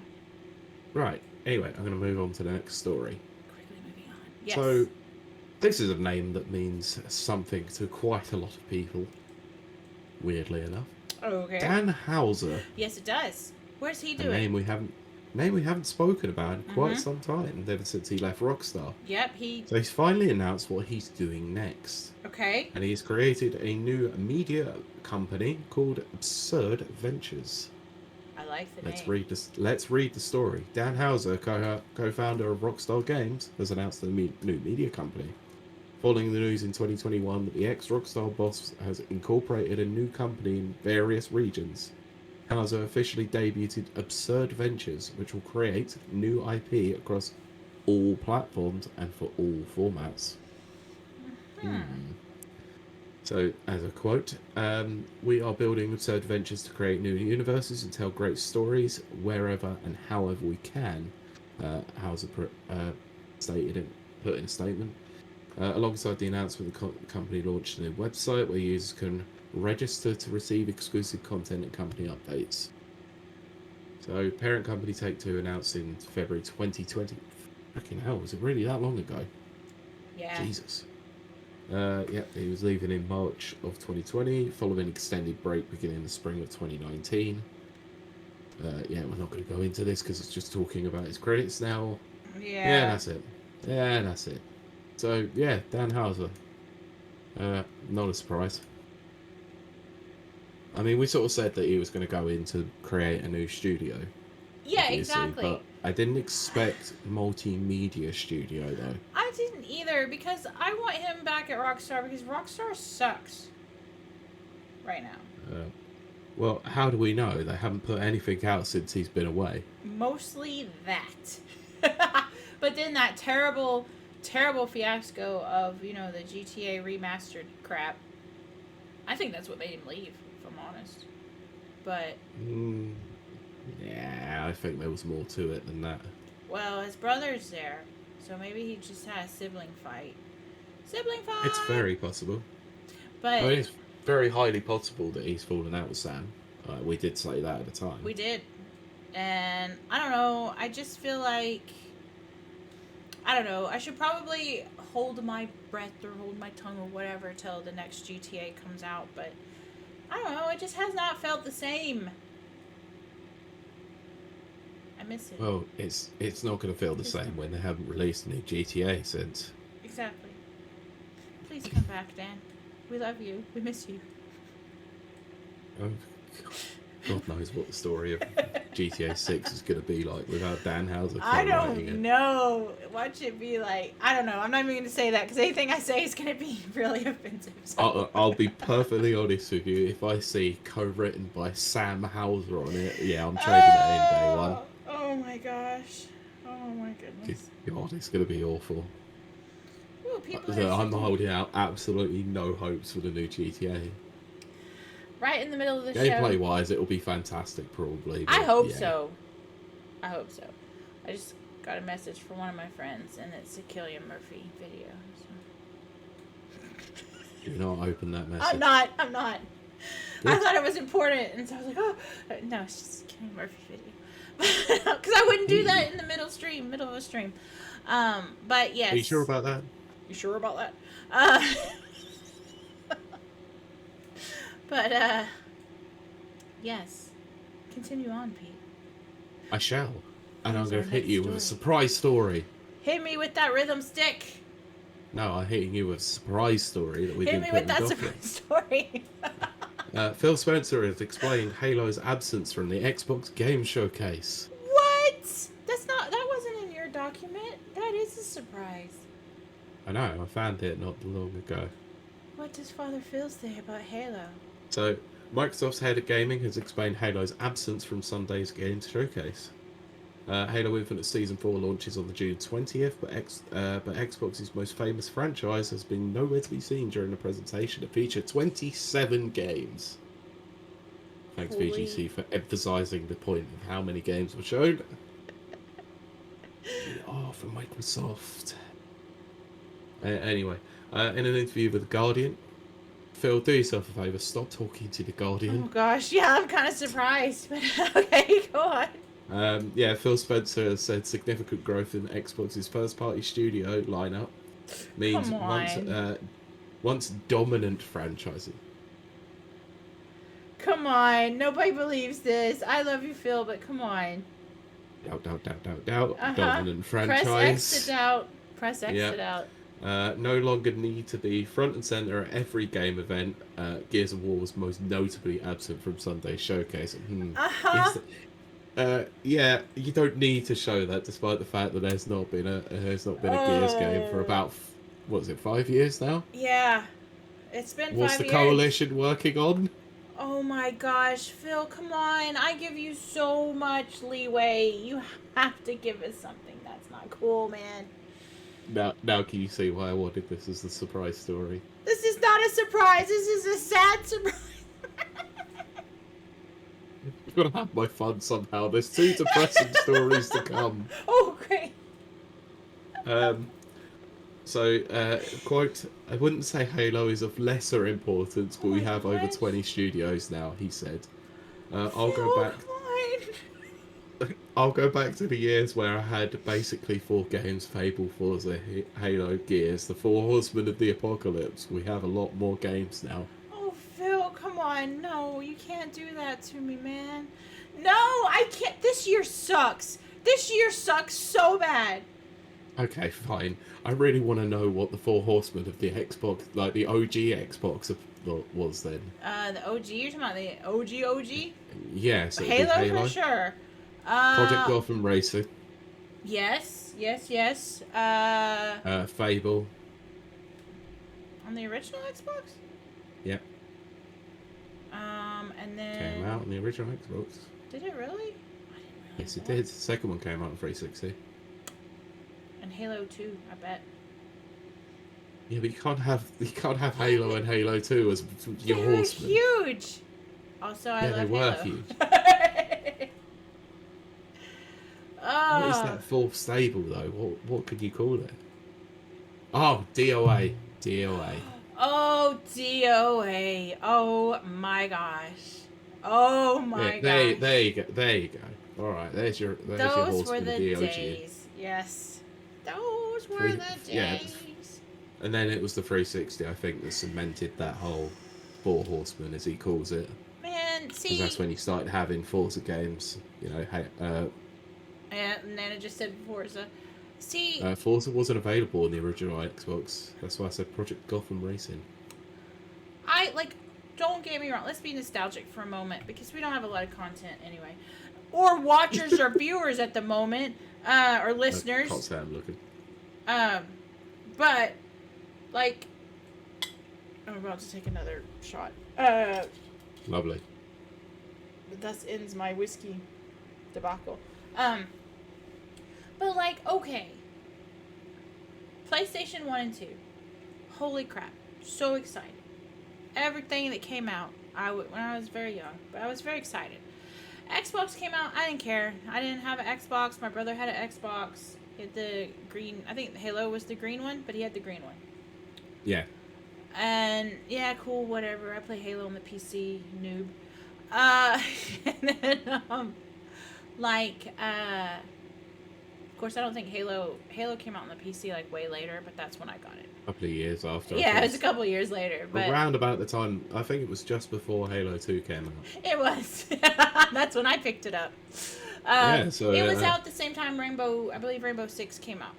Right. Anyway, I'm going to move on to the next story. quickly moving on. Yes. So, this is a name that means something to quite a lot of people. Weirdly enough, Okay. Dan Houser, Yes, it does. Where's he a doing? name we haven't spoken about in quite Mhm. some time, ever since he left Rockstar. Yep, he. So he's finally announced what he's doing next, Okay. and he's created a new media company called Absurd Ventures. I like the Let's name. read this. Let's read the story. Dan Houser, co-founder of Rockstar Games, has announced a new media company. Following the news in 2021 that the ex-Rockstar boss has incorporated a new company in various regions, Houser officially debuted Absurd Ventures, which will create new IP across all platforms and for all formats. So, as a quote, we are building Absurd Ventures to create new universes and tell great stories wherever and however we can, Houser put in a statement. Alongside the announcement, the company launched a new website where users can register to receive exclusive content and company updates. So, parent company Take-Two announced in February 2020. Fucking hell, was it really that long ago? Yeah. Jesus. He was leaving in March of 2020, following an extended break beginning in the spring of 2019. We're not going to go into this because it's just talking about his credits now. Yeah. That's it. So, Dan Houser. Not a surprise. I mean, we sort of said that he was going to go in to create a new studio. Yeah, obviously, exactly. But I didn't expect multimedia studio, though. I didn't either because I want him back at Rockstar because Rockstar sucks right now. Well, how do we know? They haven't put anything out since he's been away. Mostly that. But then that terrible, terrible fiasco of, the GTA remastered crap. I think that's what made him leave, if I'm honest. But, Mm, yeah, I think there was more to it than that. well, his brother's there. So maybe he just had a sibling fight. Sibling It's fight! very possible. I But mean, it's very highly possible that he's fallen out with Sam. We did say that at the time. we did. And I don't know. I just feel like, I don't know. I should probably hold my breath or hold my tongue or whatever till the next GTA comes out. But I don't know. It just has not felt the same. I miss it. Well, it's not going to feel the same when they haven't released a new GTA since. Exactly. Please come back, Dan. We love you. We miss you. Oh, God knows what the story of GTA 6 is going to be like without Dan Houser I co-writing don't it. know. Watch it be like, I don't know. I'm not even going to say that because anything I say is going to be really offensive. So. I'll be perfectly honest with you. If I see co-written by Sam Houser on it, yeah, I'm trading it in day one. Oh my gosh. Oh my goodness. God, it's going to be awful. Ooh, people I'm holding out absolutely no hopes for the new GTA. right in the middle of the Gameplay show. wise, it'll be fantastic, probably. I but hope yeah. so. I hope so. I just got a message from one of my friends, and it's a Killian Murphy video. So. Do not open that message. I'm not. I Good. thought it was important, and so I was like, oh, no, it's just a Killian Murphy video. Because I wouldn't do that in the middle of a stream. But yes. Are you sure about that? You sure about that? But, yes. Continue on, Pete. I shall. And I'm What's going our to hit next you with a story? surprise story. Hit me with that rhythm stick. No, I'm hitting you with a surprise story that we've Hit been me with putting that off with. surprise story. Phil Spencer has explained Halo's absence from the Xbox Game Showcase. What? That wasn't in your document. That is a surprise. I know, I found it not long ago. What does Father Phil say about Halo? So, Microsoft's head of gaming has explained Halo's absence from Sunday's Games Showcase. Halo Infinite Season 4 launches on the June 20th, but Xbox's most famous franchise has been nowhere to be seen during the presentation. It featured 27 games. Thanks, Holy- VGC, for emphasising the point of how many games were shown. For Microsoft. Anyway, in an interview with The Guardian, Phil, do yourself a favour, stop talking to The Guardian. Oh gosh, yeah, I'm kind of surprised. But okay, go on. Phil Spencer has said significant growth in Xbox's first-party studio lineup means Come on. once dominant franchising. Come on, nobody believes this. I love you, Phil, but come on. Doubt. Dominant franchise. Press X to doubt. Press X Yeah. to doubt. No longer need to be front and center at every game event. Gears of War was most notably absent from Sunday's showcase. Yeah, you don't need to show that, despite the fact that there's not been a Gears game for about 5 years now. Yeah, it's been What's 5 the years. coalition working on? Oh my gosh, Phil, come on. I give you so much leeway. You have to give us something that's not cool, man. Now can you see why I wanted this as the surprise story? This is not a surprise. This is a sad surprise. I've got to have my fun somehow. There's 2 depressing stories to come. Oh, great. Quote, I wouldn't say Halo is of lesser importance, but Oh we my have over gosh. 20 studios now, he said. I'll Phil, go back. come on. I'll go back to the years where I had basically 4 games: Fable, Forza, Halo, Gears, the 4 Horsemen of the Apocalypse. We have a lot more games now. Oh, Phil, come on. No, you can't do that to me, man. No, I can't. This year sucks. This year sucks so bad. Okay, fine. I really want to know what the 4 Horsemen of the Xbox, like the OG Xbox, was then. The OG, you're talking about the OG? Yes, it'd be Halo for sure. Project Gotham Racing. Yes. Fable. On the original Xbox? Yep. And then Came the original Xbox. Did it really? I didn't realize Yes, it that. did. The second one came out on 360. And Halo 2, I bet. Yeah, but you can't have Halo and Halo 2 as your They're horsemen. huge. Also, I Yeah, love they were Halo. huge. What is Oh. that fourth stable though? What could you call it? Oh, DOA. DOA. Oh, DOA. Oh my gosh. Oh my gosh. There you go. There you go. All right, there's your Those were horseman the DOG. days. Yes. Those were Three- the yeah. days. And then it was the 360, I think, that cemented that whole four horsemen, as he calls it. Man, Because see. that's when you started having Forza games. You know, And Nana just said Forza. See, Forza wasn't available on the original Xbox. That's why I said Project Gotham Racing. don't get me wrong. Let's be nostalgic for a moment because we don't have a lot of content anyway, or watchers or viewers at the moment, or listeners. I can't say I'm looking. But like, I'm about to take another shot. Lovely. Thus ends my whiskey debacle. But like, okay. PlayStation 1 and 2. Holy crap. So excited. Everything that came out, when I was very young, but I was very excited. Xbox came out, I didn't care. I didn't have an Xbox. My brother had an Xbox. He had the green, I think Halo was the green one, but he had the green one. Yeah. And yeah, cool, whatever. I play Halo on the PC, noob. And then, of course, I don't think Halo came out on the PC like way later, but that's when I got it. A couple of years after. Yeah, it was a couple of years later, but around about the time, I think it was just before Halo 2 came out. it was. That's when I picked it up. Yeah, so it was out the same time I believe Rainbow Six came out.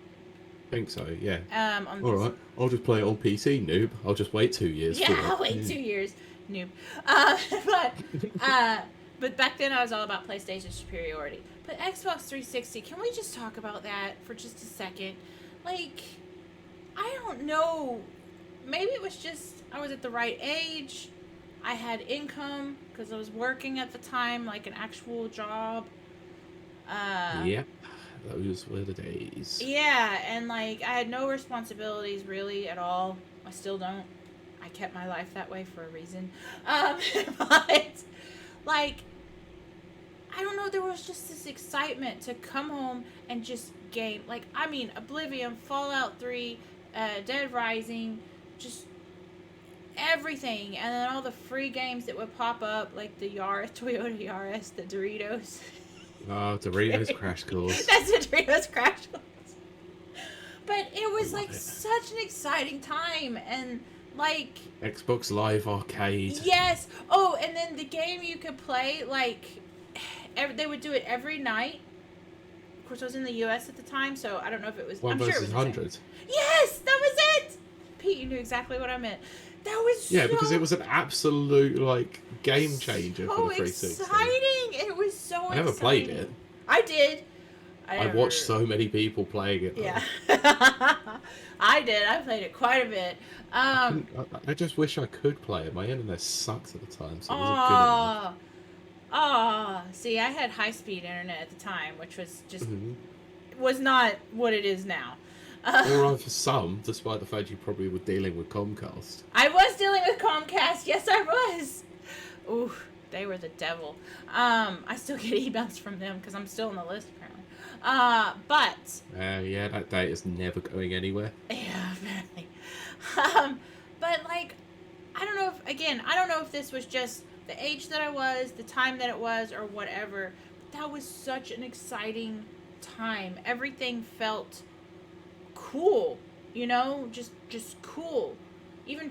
I think so, yeah. On All PC. right, I'll just play it on PC, noob. I'll just wait 2 years. Yeah, for it. I'll wait 2 years, noob. But back then I was all about PlayStation superiority. But Xbox 360, can we just talk about that for just a second? Like, I don't know. Maybe it was just I was at the right age. I had income because I was working at the time, like an actual job. Yep, those were the days. Yeah, and like I had no responsibilities really at all. I still don't. I kept my life that way for a reason. But like, I don't know, there was just this excitement to come home and just game. Like, I mean, Oblivion, Fallout 3, Dead Rising, just everything. And then all the free games that would pop up, like the Yaris, Toyota Yaris, the Doritos. Oh, Doritos Crash Course. That's the Doritos Crash Course. But it was I love like it. such an exciting time. And like, Xbox Live Arcade. yes. Oh, and then the game you could play, like, they would do it every night. Of course, I was in the U.S. at the time, so I don't know if it was. One I'm sure it versus was the same. 100. Yes, that was it. Pete, you knew exactly what I meant. That was Yeah, so, because it was an absolute like game changer so for the 360. exciting. It was so. I never played it. I did. I watched so many people playing it. Though. Yeah, I did. I played it quite a bit. I just wish I could play it. My internet sucked at the time, so it wasn't good enough. See, I had high-speed internet at the time, which was just Mhm. was not what it is now. All right for some, despite the fact you probably were dealing with Comcast. I was dealing with Comcast. Yes, I was. Ooh, they were the devil. I still get emails from them because I'm still on the list apparently. But Yeah, that date is never going anywhere. yeah, apparently. But like, I don't know if this was just the age that I was, the time that it was, or whatever. But that was such an exciting time. Everything felt cool, you know, just cool. Even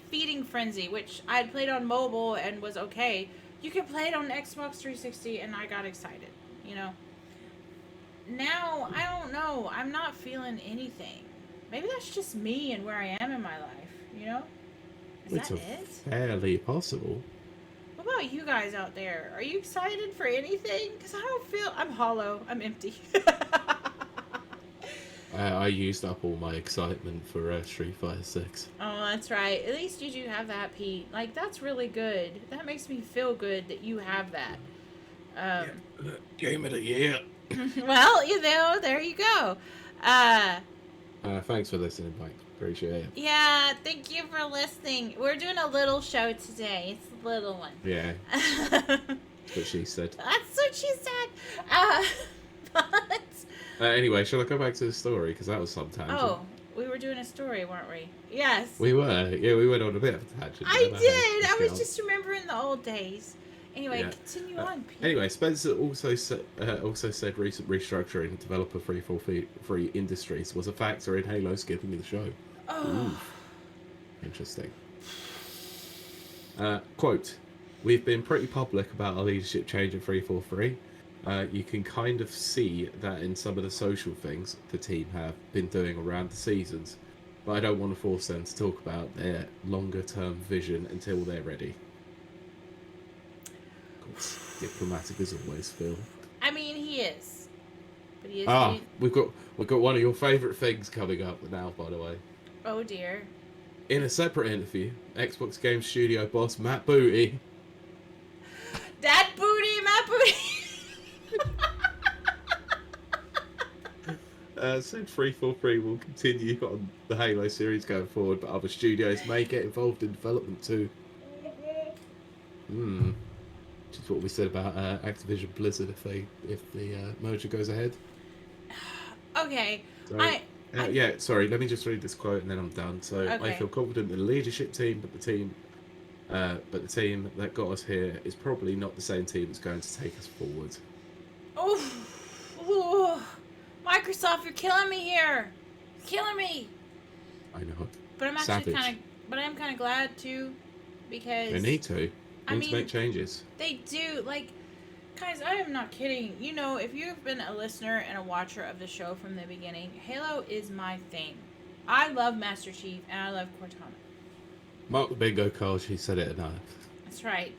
Feeding Frenzy, which I had played on mobile and was okay. You could play it on Xbox 360, and I got excited, you know. Now, I don't know. I'm not feeling anything. Maybe that's just me and where I am in my life, you know? Is It's that it? fairly possible. What about you guys out there? Are you excited for anything? Because I don't feel... I'm hollow. I'm empty. I used up all my excitement for Street Fighter 6. Oh, that's right. At least you do have that, Pete. Like, that's really good. That makes me feel good that you have that. Game of the year. Well, there you go. Thanks for listening, Mike. Appreciate it. Yeah, thank you for listening. We're doing a little show today. It's a little one. Yeah. That's what she said. That's what she said. But... Anyway, shall I go back to the story? Because that was some tangent. Oh, we were doing a story, weren't we? Yes. We were. Yeah, we went on a bit of a tangent. I did. I was just remembering the old days. Anyway, continue on, Pete. Anyway, Spencer also said recent restructuring of developer free industries was a factor in Halo skipping the show. Oh. Ooh. Interesting. Quote, "We've been pretty public about our leadership change in 343. You can kind of see that in some of the social things the team have been doing around the seasons, but I don't want to force them to talk about their longer term vision until they're ready." Diplomatic as always, Phil. I mean, he is. But he is. We've got one of your favourite things coming up now, by the way. Oh dear. In a separate interview, Xbox Game Studio boss Matt Booty. That booty, Matt Booty. Said 343 will continue on the Halo series going forward, but other studios may get involved in development too. Which is what we said about Activision Blizzard if the merger goes ahead. Okay. So, sorry, let me just read this quote and then I'm done. So okay. I feel confident in the leadership team, but the team that got us here is probably not the same team that's going to take us forward. Oh, Microsoft, you're killing me here. You're killing me. I know. But I'm actually kind of glad too, because they need to. To make changes. They do. Like, guys, I am not kidding. You know, if you've been a listener and a watcher of the show from the beginning, Halo is my thing. I love Master Chief and I love Cortana. Mark the bingo card. She said it enough. That's right.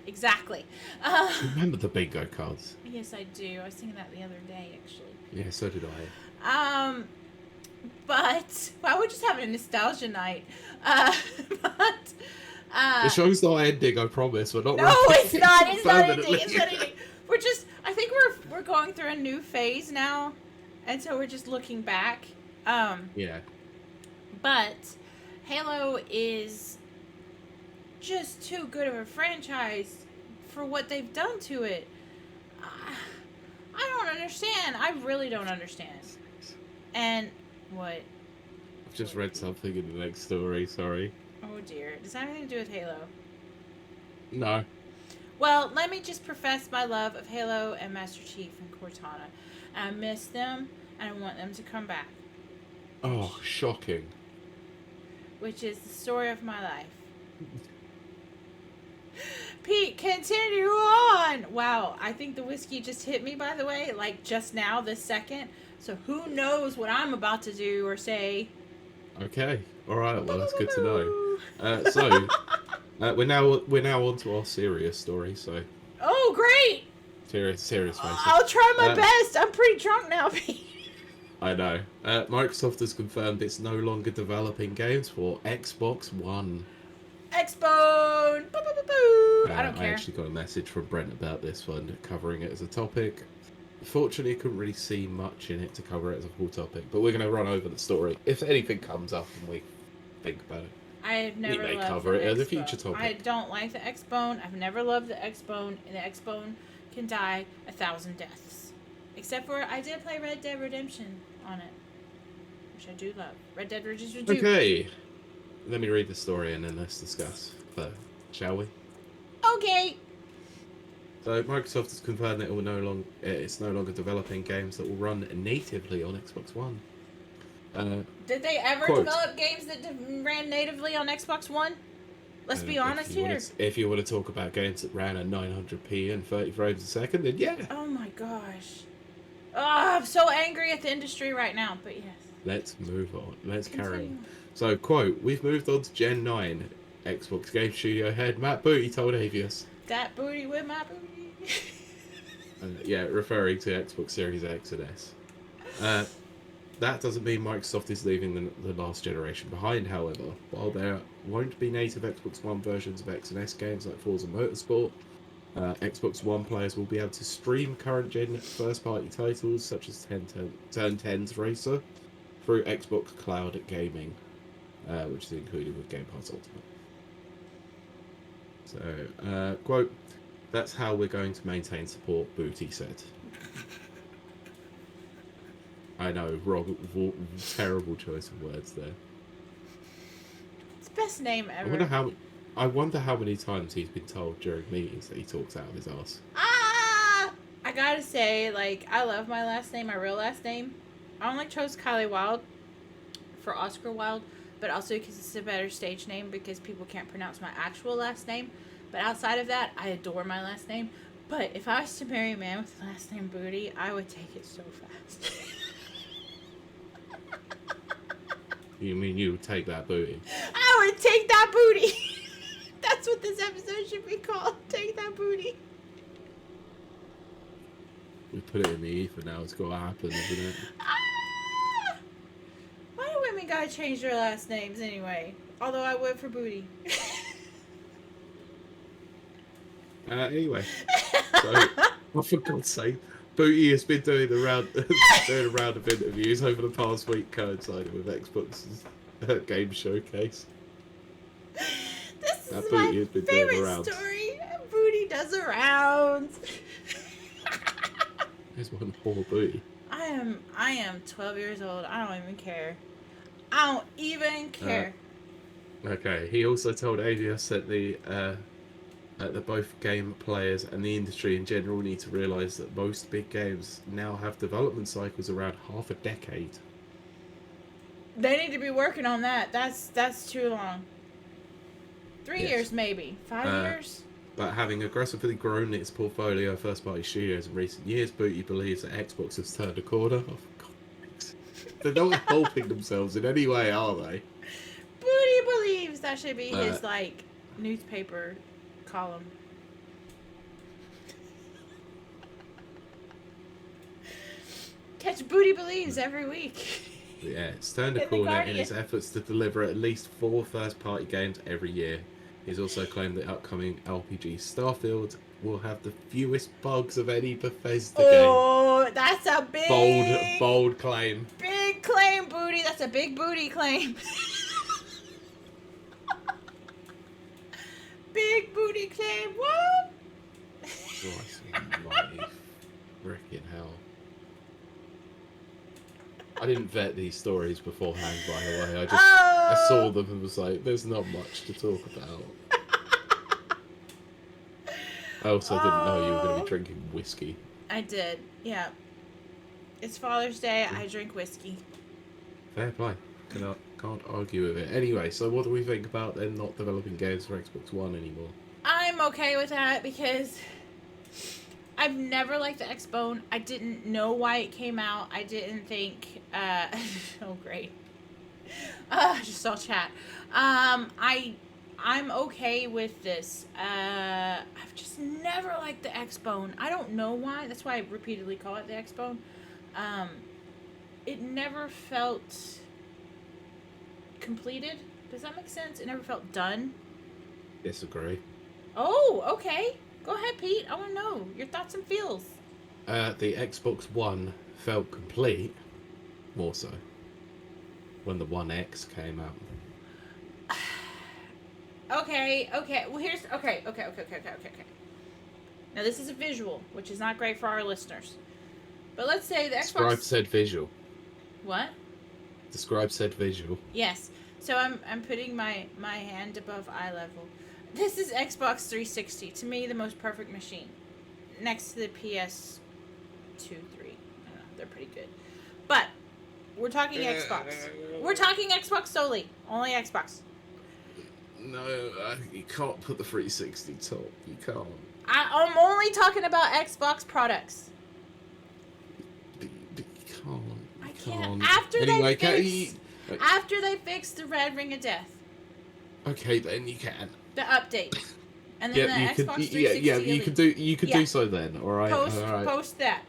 Exactly. Remember the bingo cards? Yes, I do. I was thinking that the other day, actually. Yeah, so did I. But we're just having a nostalgia night. The show's not ending, I promise. We're not. No, it's not. It's not ending. It's not ending. I think we're going through a new phase now, and so we're just looking back. Yeah. But Halo is just too good of a franchise for what they've done to it. I don't understand. I really don't understand. And what? I've just read something in the next story. Sorry. Oh dear. Does that have anything to do with Halo? No. Well, let me just profess my love of Halo and Master Chief and Cortana. I miss them, and I want them to come back. Oh, shocking. Which is the story of my life. Pete, continue on! Wow, I think the whiskey just hit me, by the way, like just now, this second. So who knows what I'm about to do or say. Okay. Alright, well, that's good to know. We're now on to our serious story, so... Oh, great! Serious faces. I'll try my best. I'm pretty drunk now, Pete. I know. Microsoft has confirmed it's no longer developing games for Xbox One. Xbone! I don't care. I actually got a message from Brent about this one, covering it as a topic. Fortunately, I couldn't really see much in it to cover it as a full topic, but we're going to run over the story. If anything comes up and we think about it, I've never we may loved cover the it as a Xbone. future topic. I don't like the Xbone. I've never loved the Xbone, and the Xbone can die 1,000 deaths. Except for I did play Red Dead Redemption on it, which I do love. Red Dead Redemption 2. Okay, let me read the story and then let's discuss, shall we? Okay. So Microsoft has confirmed that it's no longer developing games that will run natively on Xbox One. Did they ever quote, develop games that ran natively on Xbox One? Let's be honest here. If you want to talk about games that ran at 900p and 30 frames a second, then yeah. Oh my gosh. Oh, I'm so angry at the industry right now, but yes. Let's move on. Let's carry on. So, quote, "We've moved on to Gen 9. Xbox Game Studio head Matt Booty told Avius." That booty with my booty. Yeah, referring to Xbox Series X and S. That doesn't mean Microsoft is leaving the last generation behind, however. While there won't be native Xbox One versions of X and S games like Forza Motorsport, Xbox One players will be able to stream current-gen first-party titles such as Turn 10's Racer through Xbox Cloud Gaming, which is included with Game Pass Ultimate. So, quote, "That's how we're going to maintain support," Booty said. I know, terrible choice of words there. It's the best name ever. I wonder how many times he's been told during meetings that he talks out of his ass. Ah! I gotta say, like, I love my last name, my real last name. I only chose Kiley Wilde for Oscar Wilde, but also because it's a better stage name because people can't pronounce my actual last name. But outside of that, I adore my last name. But if I was to marry a man with the last name Booty, I would take it so fast. You mean you would take that booty? I would take that booty. That's what this episode should be called. Take that booty. We put it in the ether now. It's got to happen, isn't it? Ah! Why do women gotta change their last names anyway? Although I would for booty. Anyway, so, for God's sake, Booty has been doing a round of interviews over the past week, coinciding with Xbox's game showcase. This is my favorite story. Booty does the rounds. There's one poor Booty. I am 12 years old. I don't even care. I don't even care. Okay. He also told ABS that that both game players and the industry in general need to realise that most big games now have development cycles around half a decade. They need to be working on that. That's too long. 3 years maybe. 5 years? But having aggressively grown its portfolio of first-party studios in recent years, Booty believes that Xbox has turned a corner. Oh, for God's sake. They're not helping themselves in any way, are they? Booty believes that should be his, like, newspaper column. Catch Booty Believes every week. Yeah, it's turned a corner in its efforts to deliver at least 4 first-party games every year. He's also claimed that upcoming RPG Starfield will have the fewest bugs of any Bethesda game. Oh, that's a big... Bold claim. Big claim, Booty. That's a big booty claim. Big booty claim. What? Christ almighty. Frickin' hell. I didn't vet these stories beforehand, by the way. I saw them and was like, there's not much to talk about. I also didn't know you were going to be drinking whiskey. I did, yeah. It's Father's Day, I drink whiskey. Fair play. Can't argue with it. Anyway, so what do we think about them not developing games for Xbox One anymore? I'm okay with that because I've never liked the Xbone. I didn't know why it came out. I didn't think... oh, great. Just saw chat. I'm okay with this. I've just never liked the Xbone. I don't know why. That's why I repeatedly call it the Xbone. It never felt completed. Does that make sense? It never felt done. Disagree. Oh, okay. Go ahead, Pete. I want to know your thoughts and feels. The Xbox One felt complete, more so, when the One X came out. Okay. Well, here's... Okay. Now, this is a visual, which is not great for our listeners. But let's say the Xbox... Describe said visual. What? Describe said visual. Yes. So I'm putting my hand above eye level. This is Xbox 360. To me, the most perfect machine. Next to the PS2, 3. I don't know. They're pretty good. But we're talking Xbox. We're talking Xbox solely. Only Xbox. No, you can't put the 360 top. You can't. I'm only talking about Xbox products. You can't. I can't. After they fix the Red Ring of Death. Okay, then you can. The update. And then the Xbox 360 you could do so then, alright? Post that.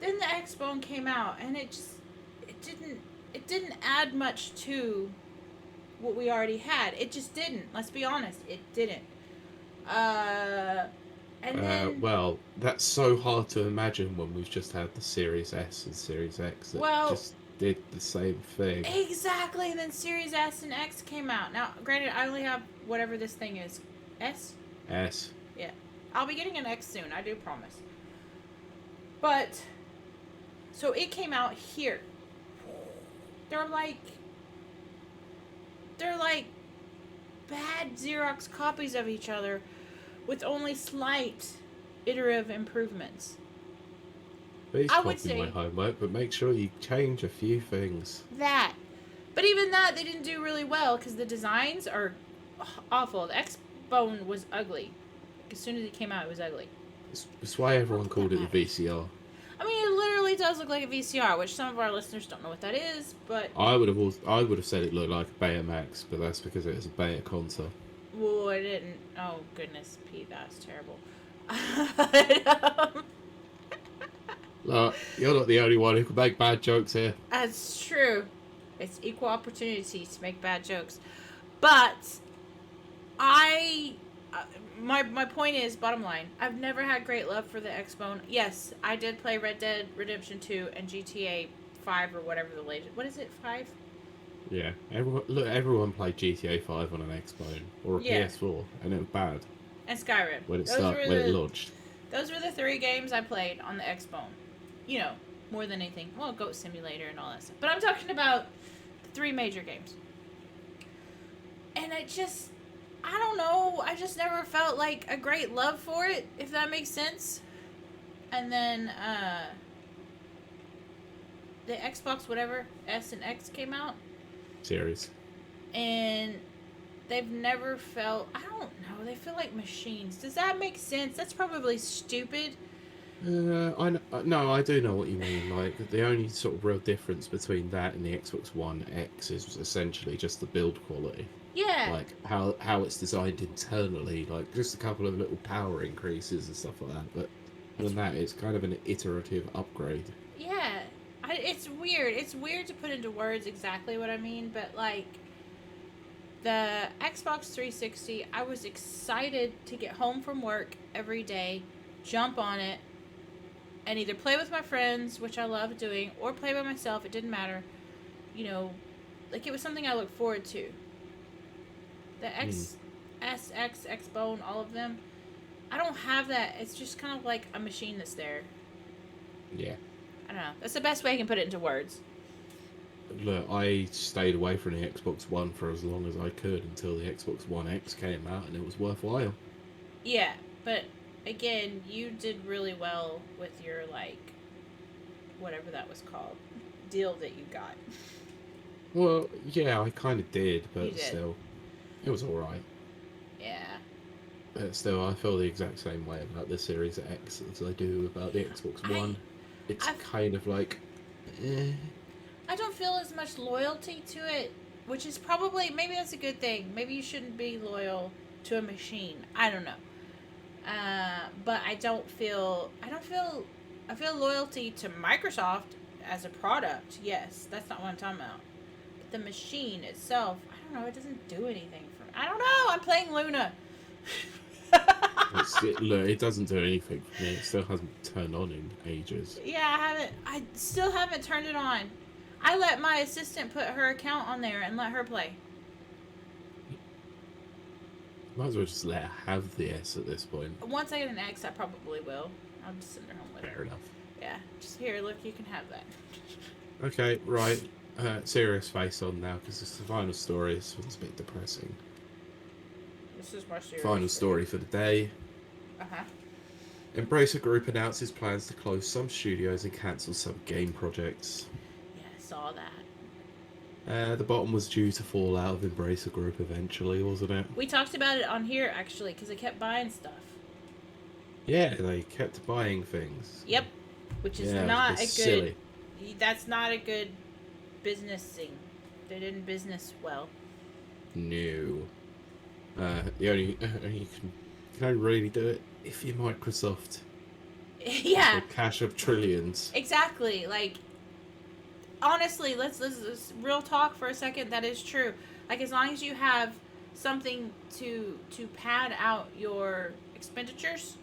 Then the Xbone came out and it it didn't add much to what we already had. It just didn't. Let's be honest, it didn't. Uh, and then Well, that's so hard to imagine when we've just had the Series S and Series X that well, just did the same thing. exactly. And then Series S and X came out. Now, granted, I only have whatever this thing is, S. S. Yeah, I'll be getting an X soon. I do promise. But so it came out here. They're like they're like bad Xerox copies of each other with only slight iterative improvements. Please I would copy say my homework, but make sure you change a few things. that. But even that, they didn't do really well because the designs are awful. The X Bone was ugly. As soon as it came out, it was ugly. It's why everyone Not that called it the matters. VCR. I mean, it literally does look like a VCR, which some of our listeners don't know what that is, but... I would have said it looked like a Betamax, but that's because it was a beta console. Well, I didn't... Oh, goodness, Pete, that's terrible. Look, you're not the only one who can make bad jokes here. That's true. It's equal opportunity to make bad jokes. But I my point is, bottom line, I've never had great love for the X-Bone. Yes, I did play Red Dead Redemption 2 and GTA 5 or whatever the latest. What is it? 5? Yeah, everyone played GTA 5 on an Xbox or a Yeah. PS4, and it was bad And Skyrim. when it Those launched. Those were the 3 games I played on the X-Bone. You know, more than anything. Well, Goat Simulator and all that stuff. But I'm talking about the 3 major games. And I don't know, I just never felt like a great love for it, if that makes sense. And then, the Xbox whatever, S and X came out. Series. And they've never felt, I don't know, they feel like machines. Does that make sense? That's probably stupid. I do know what you mean. Like, the only sort of real difference between that and the Xbox One X is essentially just the build quality. Yeah. Like how it's designed internally, like just a couple of little power increases and stuff like that. But other than that, it's kind of an iterative upgrade. Yeah. It's weird. It's weird to put into words exactly what I mean, but like the Xbox 360, I was excited to get home from work every day, jump on it, and either play with my friends, which I love doing, or play by myself. It didn't matter. You know, like it was something I looked forward to. The X, SX, X-Bone, all of them. I don't have that. It's just kind of like a machine that's there. Yeah. I don't know. That's the best way I can put it into words. Look, I stayed away from the Xbox One for as long as I could until the Xbox One X came out, and it was worthwhile. Yeah, but again, you did really well with your, like, whatever that was called, deal that you got. Well, yeah, I kind of did, You but did. still, it was alright. Yeah. But still, I feel the exact same way about the Series X as I do about the Xbox One. It's kind of like, I don't feel as much loyalty to it, which is probably, maybe that's a good thing. Maybe you shouldn't be loyal to a machine. I don't know. But I feel loyalty to Microsoft as a product. Yes, that's not what I'm talking about. But the machine itself, I don't know, it doesn't do anything for me. I don't know, I'm playing Luna. Look, it doesn't do anything for me. It still hasn't turned on in ages. Yeah, I still haven't turned it on. I let my assistant put her account on there and let her play. Might as well just let her have the S at this point. Once I get an X, I probably will. I'll just send her home with it. Fair enough. Yeah, just here, look, you can have that. Okay, right. Serious face on now, because it's the final story. This one's a bit depressing. This is more serious. Final story for the day. Uh-huh. Embracer Group announces plans to close some studios and cancel some game projects. Yeah, I saw that. The bottom was due to fall out of Embracer Group eventually, wasn't it? We talked about it on here, actually, because I kept buying stuff. Yeah, they kept buying things. Yep. Which is Yeah, not a it's good... silly. That's not a good business thing. They didn't business well. No. You can only really do it if you're Microsoft. Yeah. For cash of trillions. Exactly. Like, honestly, let's real talk for a second. That is true. Like, as long as you have something to pad out your expenditures,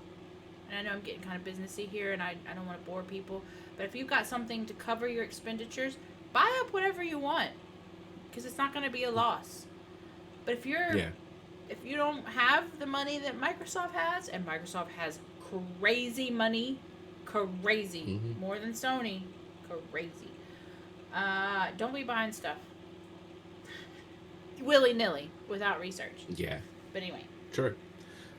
and I know I'm getting kind of businessy here, and I don't want to bore people, but if you've got something to cover your expenditures, buy up whatever you want, because it's not going to be a loss. But if you don't have the money that Microsoft has, and Microsoft has crazy money, crazy, more than Sony, crazy, don't be buying stuff willy-nilly without research. Yeah. But anyway. True.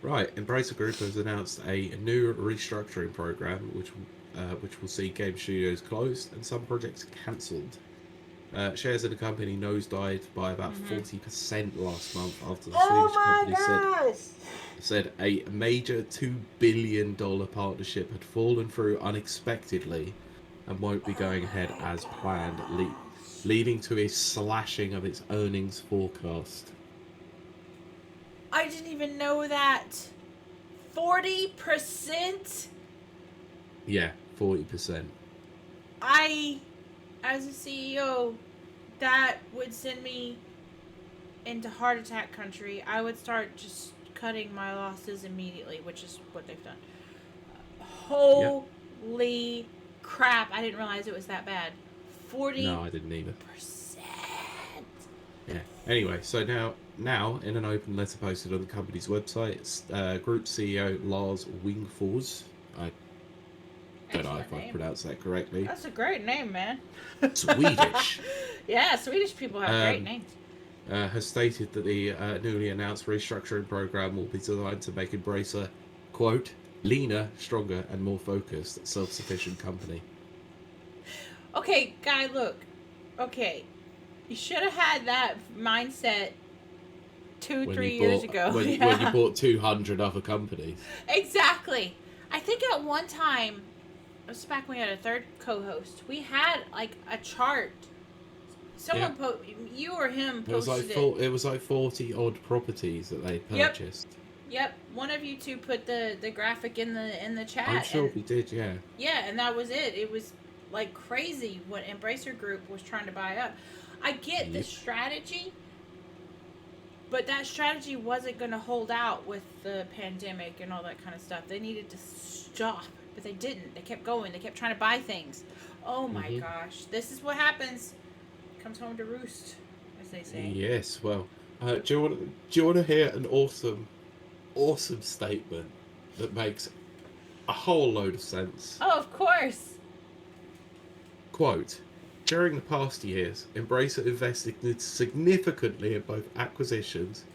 Right, Embracer Group has announced a new restructuring program, which will see game studios closed and some projects cancelled. Shares in the company nosedived by about 40% last month after the Swedish company said a major $2 billion partnership had fallen through unexpectedly and won't be going ahead as planned, leading to a slashing of its earnings forecast. I didn't even know that. 40%? Yeah, 40%. As a CEO, that would send me into heart attack country. I would start just cutting my losses immediately, which is what they've done. Holy crap. I didn't realize it was that bad. 40%. No, I didn't either. Yeah. Anyway, so now in an open letter posted on the company's website, Group CEO Lars Wingfors, I don't know if I pronounced that correctly. That's a great name, man. Swedish. Yeah, Swedish people have great names. Has stated that the newly announced restructuring program will be designed to make Embracer, quote, leaner, stronger, and more focused, self-sufficient company. Okay, guy, look. Okay. You should have had that mindset 3 years ago. When you bought 200 other companies. Exactly. I think at one time, it was back when we had a third co-host, we had like a chart. Someone you or him posted it. It was like 40 odd properties that they purchased. Yep. One of you two put the graphic in the chat. I'm sure we did, yeah. Yeah, and that was it. It was like crazy what Embracer Group was trying to buy up. I get the strategy, but that strategy wasn't going to hold out with the pandemic and all that kind of stuff. They needed to stop, but they didn't. They kept going. They kept trying to buy things. Oh my gosh. This is what happens. Comes home to roost, as they say. Yes, well, do you want to hear an awesome statement that makes a whole load of sense? Oh, of course. Quote, during the past years, Embracer invested significantly in both acquisitions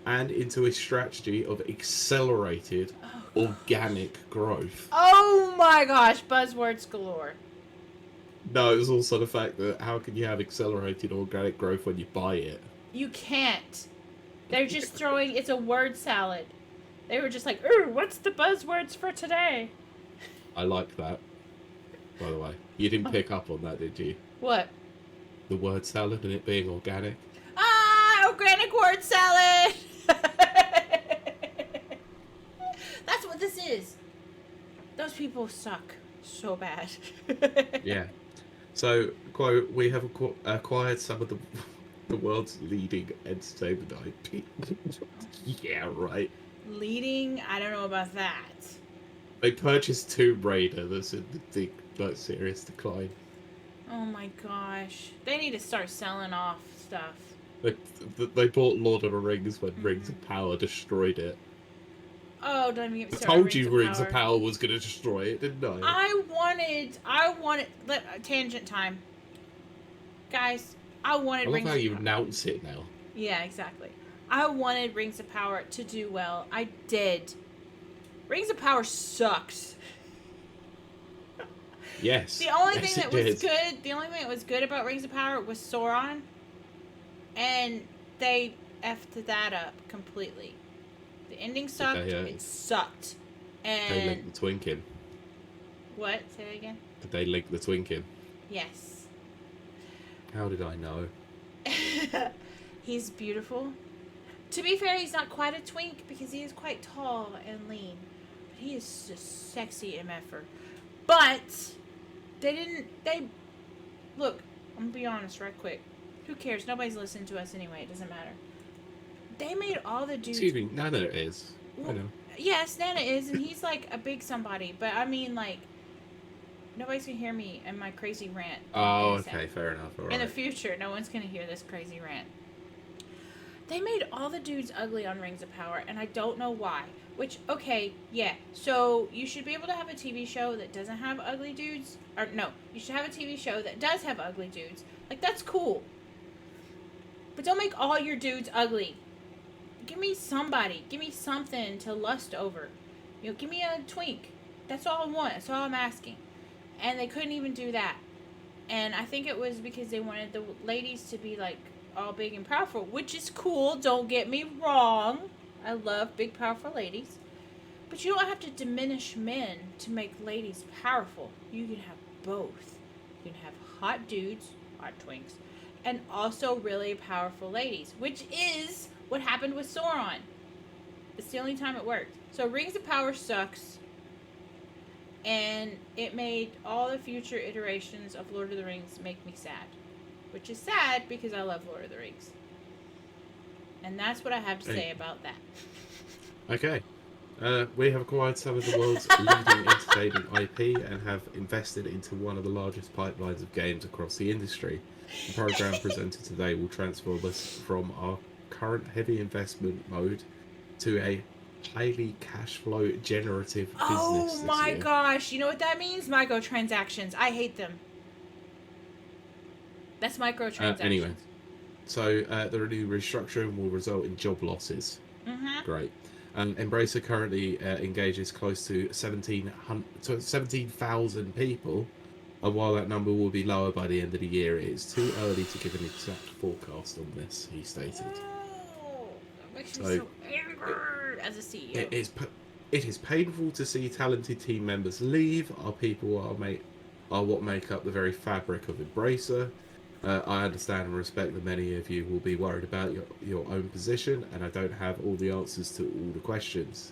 and into a strategy of accelerated organic growth. Oh my gosh, buzzwords galore. No, it was also the fact that how can you have accelerated organic growth when you buy it? You can't. They're just throwing, it's a word salad. They were just like, ooh, what's the buzzwords for today? I like that, by the way. You didn't pick up on that, did you? What? The word salad and it being organic? Ah, organic word salad! That's what this is. Those people suck so bad. Yeah. So, quote, we have acquired some of the world's leading entertainment IP. Yeah, right. Leading? I don't know about that. They purchased Tomb Raider that's in the serious decline. Oh my gosh. They need to start selling off stuff. They bought Lord of the Rings when Rings of Power destroyed it. Oh, don't even get me I started. told you Rings of Power was going to destroy it, didn't I? I wanted, tangent time. Guys, I wanted I love Rings how of you Power. announce it now. Yeah, exactly. I wanted Rings of Power to do well. I did. Rings of Power sucks. Yes. The only thing that was good about Rings of Power was Sauron. And they effed that up completely. The ending sucked. It sucked. And they linked the twinking. What? Say that again? Did they link the twinking? Yes. How did I know? He's beautiful. To be fair, he's not quite a twink because he is quite tall and lean. But he is just sexy MFer. But look, I'm gonna be honest right quick. Who cares? Nobody's listening to us anyway. It doesn't matter. They made all the dudes. Excuse me, Nana is. I Well, know. yes, Nana is, and he's like a big somebody. But I mean, like, nobody's gonna hear me and my crazy rant. Oh, In a okay, second. fair enough. All In the right. future, no one's gonna hear this crazy rant. They made all the dudes ugly on Rings of Power, and I don't know why. Which, okay, yeah. So you should be able to have a TV show that doesn't have ugly dudes. Or, no, you should have a TV show that does have ugly dudes. Like, that's cool. But don't make all your dudes ugly. Give me somebody. Give me something to lust over. You know, give me a twink. That's all I want. That's all I'm asking. And they couldn't even do that. And I think it was because they wanted the ladies to be, like, all big and powerful, which is cool. Don't get me wrong. I love big, powerful ladies. But you don't have to diminish men to make ladies powerful. You can have both. You can have hot dudes, hot twinks, and also really powerful ladies, which is what happened with Sauron. It's the only time it worked. So Rings of Power sucks, and it made all the future iterations of Lord of the Rings make me sad, which is sad because I love Lord of the Rings. And that's what I have to say about that. Okay. We have acquired some of the world's leading entertainment IP and have invested into one of the largest pipelines of games across the industry. The program presented today will transform us from our current heavy investment mode to a highly cash flow generative business Oh this my year. gosh. You know what that means? Microtransactions. I hate them. That's microtransactions. Anyway, so the new restructuring will result in job losses. Mm-hmm. Great. Embracer currently engages close to 17,000 people, and while that number will be lower by the end of the year, it is too early to give an exact forecast on this, he stated. Oh, that makes me So, so angry as a CEO. It is painful to see talented team members leave. Our people are what make up the very fabric of Embracer. I understand and respect that many of you will be worried about your own position, and I don't have all the answers to all the questions.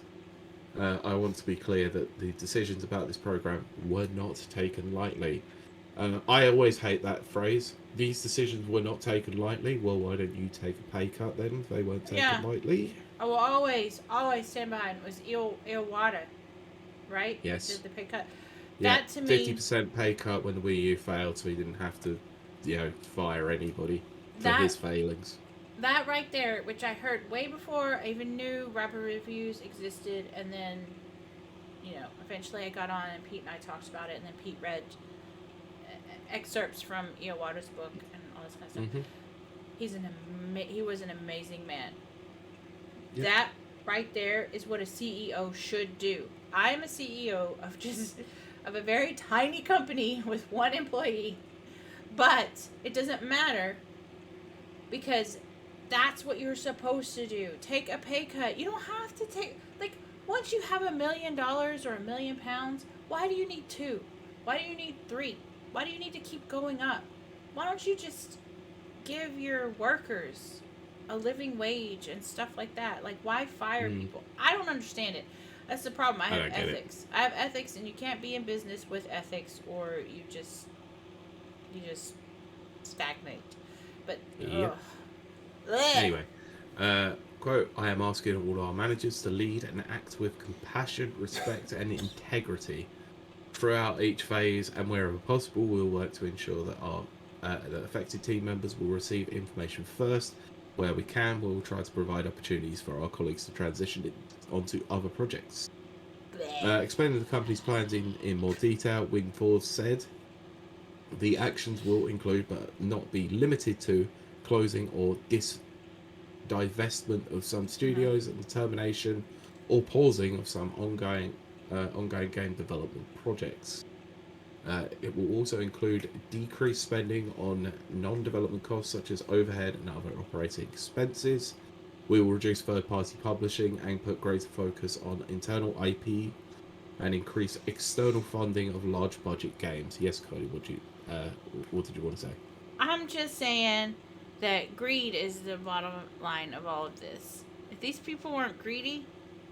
I want to be clear that the decisions about this program were not taken lightly. I always hate that phrase. These decisions were not taken lightly. Well, why don't you take a pay cut then if they weren't taken lightly? I will always stand behind. It was Iwata, right? Yes. Did the pay cut. Yeah, That to me, 50% pay cut when the Wii U failed, so he didn't have to, fire anybody for his failings. That right there, which I heard way before I even knew Rapper Reviews existed, and then, eventually I got on and Pete and I talked about it, and then Pete read excerpts from Iwata's book and all this kind of stuff. Mm-hmm. He was an amazing man. Yep. That right there is what a CEO should do. I am a CEO of a very tiny company with one employee, but it doesn't matter because that's what you're supposed to do. Take a pay cut. You don't have to once you have $1 million or £1 million, why do you need 2? Why do you need 3? Why do you need to keep going up? Why don't you just give your workers a living wage and stuff like that? Like, why fire people? I don't understand it. That's the problem. I have ethics. I have ethics, and you can't be in business with ethics, or you just stagnate. But Yep. Anyway, quote, I am asking all our managers to lead and act with compassion, respect and integrity throughout each phase, and wherever possible we'll work to ensure that our that affected team members will receive information first. Where we can, we'll try to provide opportunities for our colleagues to transition onto other projects. Explaining the company's plans in more detail, Wingforbes said the actions will include but not be limited to closing or divestment of some studios and the termination or pausing of some ongoing game development projects. It will also include decreased spending on non-development costs such as overhead and other operating expenses. We will reduce third-party publishing and put greater focus on internal IP and increase external funding of large-budget games. Yes, Cody, what did you want to say? I'm just saying that greed is the bottom line of all of this. If these people weren't greedy,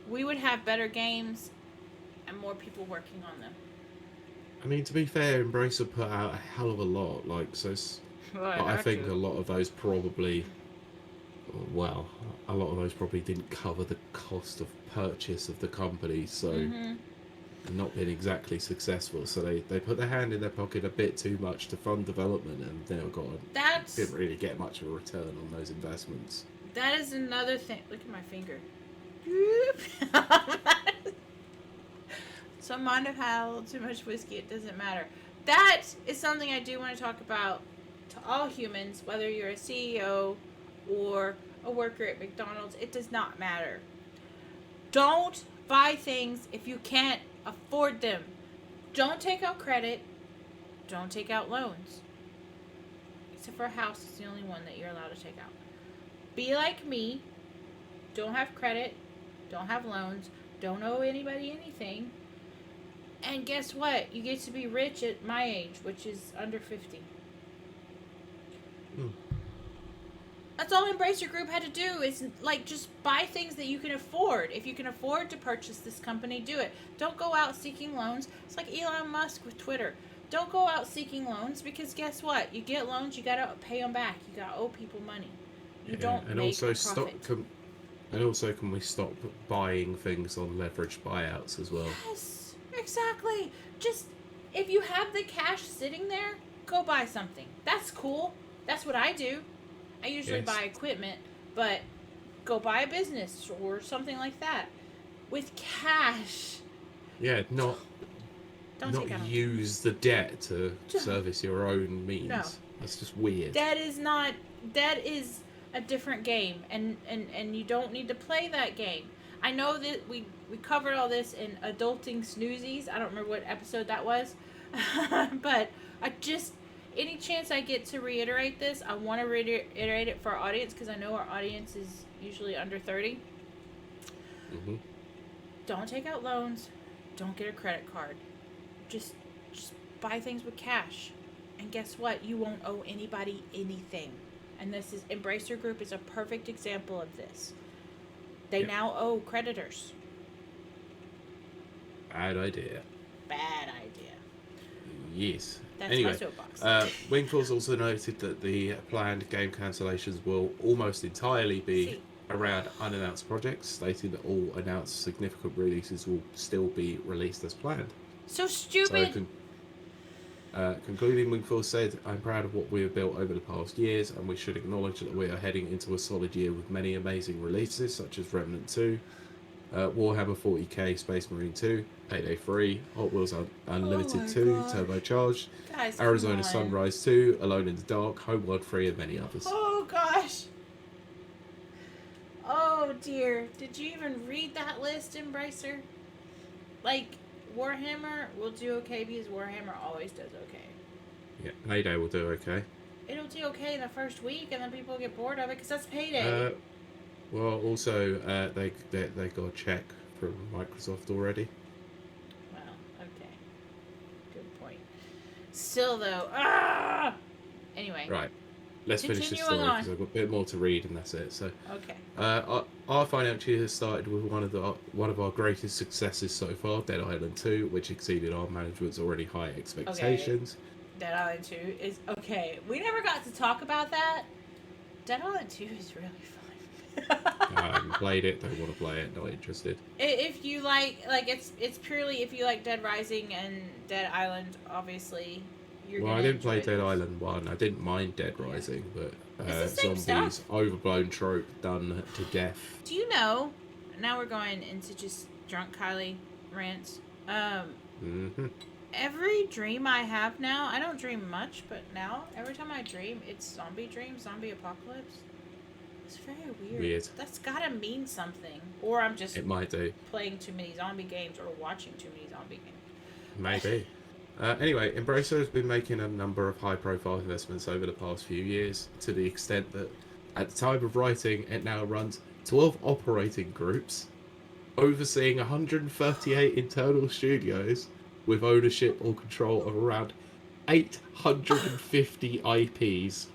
we would have better games and more people working on them. I mean, to be fair, Embracer put out a hell of a lot. But I think a lot of those probably, well, a lot of those probably didn't cover the cost of purchase of the company, so not been exactly successful. So they put their hand in their pocket a bit too much to fund development, and didn't really get much of a return on those investments. That is another thing. Look at my finger. So I might have had a little too much whiskey. It doesn't matter. That is something I do want to talk about to all humans, whether you're a CEO or a worker at McDonald's. It does not matter. Don't buy things if you can't afford them. Don't take out credit. Don't take out loans. Except for a house, it's the only one that you're allowed to take out. Be like me. Don't have credit. Don't have loans. Don't owe anybody anything. And guess what? You get to be rich at my age, which is under 50. That's all Embracer Group had to do is like just buy things that you can afford. If you can afford to purchase this company, do it. Don't go out seeking loans. It's like Elon Musk with Twitter. Don't go out seeking loans because guess what? You get loans, you gotta pay them back. You gotta owe people money. You don't and make also a profit. And also, can we stop buying things on leveraged buyouts as well? Yes, exactly. Just if you have the cash sitting there, go buy something. That's cool. That's what I do. I usually buy equipment, but go buy a business or something like that with cash. Yeah, not use the debt to service your own means. No. That's just weird. That is a different game, and you don't need to play that game. I know that we covered all this in Adulting Snoozies. I don't remember what episode that was. But any chance I get to reiterate this, I want to reiterate it for our audience because I know our audience is usually under 30. Don't take out loans. Don't get a credit card. Just buy things with cash. And guess what? You won't owe anybody anything. And Embracer Group is a perfect example of this. They now owe creditors. Bad idea. Bad idea. Yes. That's anyway, my soapbox. Wingfoils also noted that the planned game cancellations will almost entirely be around unannounced projects, stating that all announced significant releases will still be released as planned. So stupid! Concluding, Wingfoils said, "I'm proud of what we have built over the past years, and we should acknowledge that we are heading into a solid year with many amazing releases, such as Remnant 2, Warhammer 40k, Space Marine 2, Payday 3, Hot Wheels Unlimited 2, God. Turbocharged, Guys, Arizona Sunrise 2, Alone in the Dark, Homeworld 3, and many others." Oh gosh. Oh dear. Did you even read that list, Embracer? Like, Warhammer will do okay because Warhammer always does okay. Yeah, Payday will do okay. It'll do okay in the first week, and then people get bored of it because that's Payday. Well, also, they got a check from Microsoft already. Well, okay. Good point. Still, though, Anyway. Right. Let's finish this story because I've got a bit more to read, and that's it. So, okay. Our financial year has started with one of our greatest successes so far, Dead Island 2, which exceeded our management's already high expectations. Okay. Dead Island 2 is okay. We never got to talk about that. Dead Island 2 is really fun. I haven't played it. Don't want to play it. Not interested. If you like it's purely if you like Dead Rising and Dead Island, obviously. I didn't play Dead Island 1. I didn't mind Dead Rising, but zombies, stuff. overblown trope done to death. Do you know? Now we're going into just drunk Kiley rants. Every dream I have now, I don't dream much, but now every time I dream, it's zombie apocalypse. It's very weird. That's gotta mean something, or I'm just playing too many zombie games or watching too many zombie games. Maybe. Anyway, Embracer has been making a number of high-profile investments over the past few years, to the extent that, at the time of writing, it now runs 12 operating groups, overseeing 138 internal studios, with ownership or control of around 850 IPs.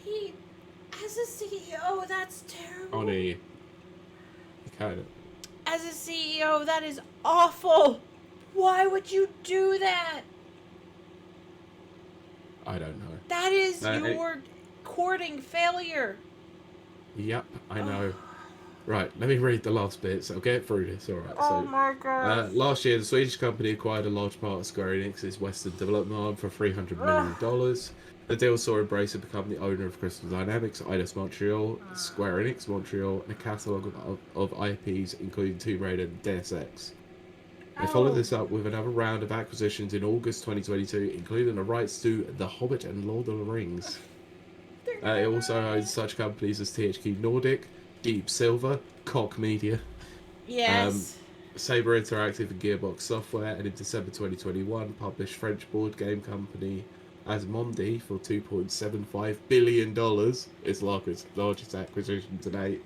Pete, as a CEO, that's terrible. Honey, kind of. As a CEO, that is awful. Why would you do that? I don't know. That is Uh, it- your courting failure. yep, I know. Oh, Right, let me read the last bits. I'll get through this. All right. oh So, my gosh. last year, the Swedish company acquired a large part of Square Enix's Western development arm for $300 Ugh. million. The deal saw Embracer become the owner of Crystal Dynamics, Eidos Montreal, Square Enix Montreal, and a catalogue of IPs, including Tomb Raider and Deus Ex. They followed Oh. this up with another round of acquisitions in August 2022, including the rights to The Hobbit and Lord of the Rings. It also owns such companies as THQ Nordic, Deep Silver, Koch Media, Yes. Saber Interactive and Gearbox Software, and in December 2021 published French board game company Asmodee for $2.75 billion, its largest acquisition to date.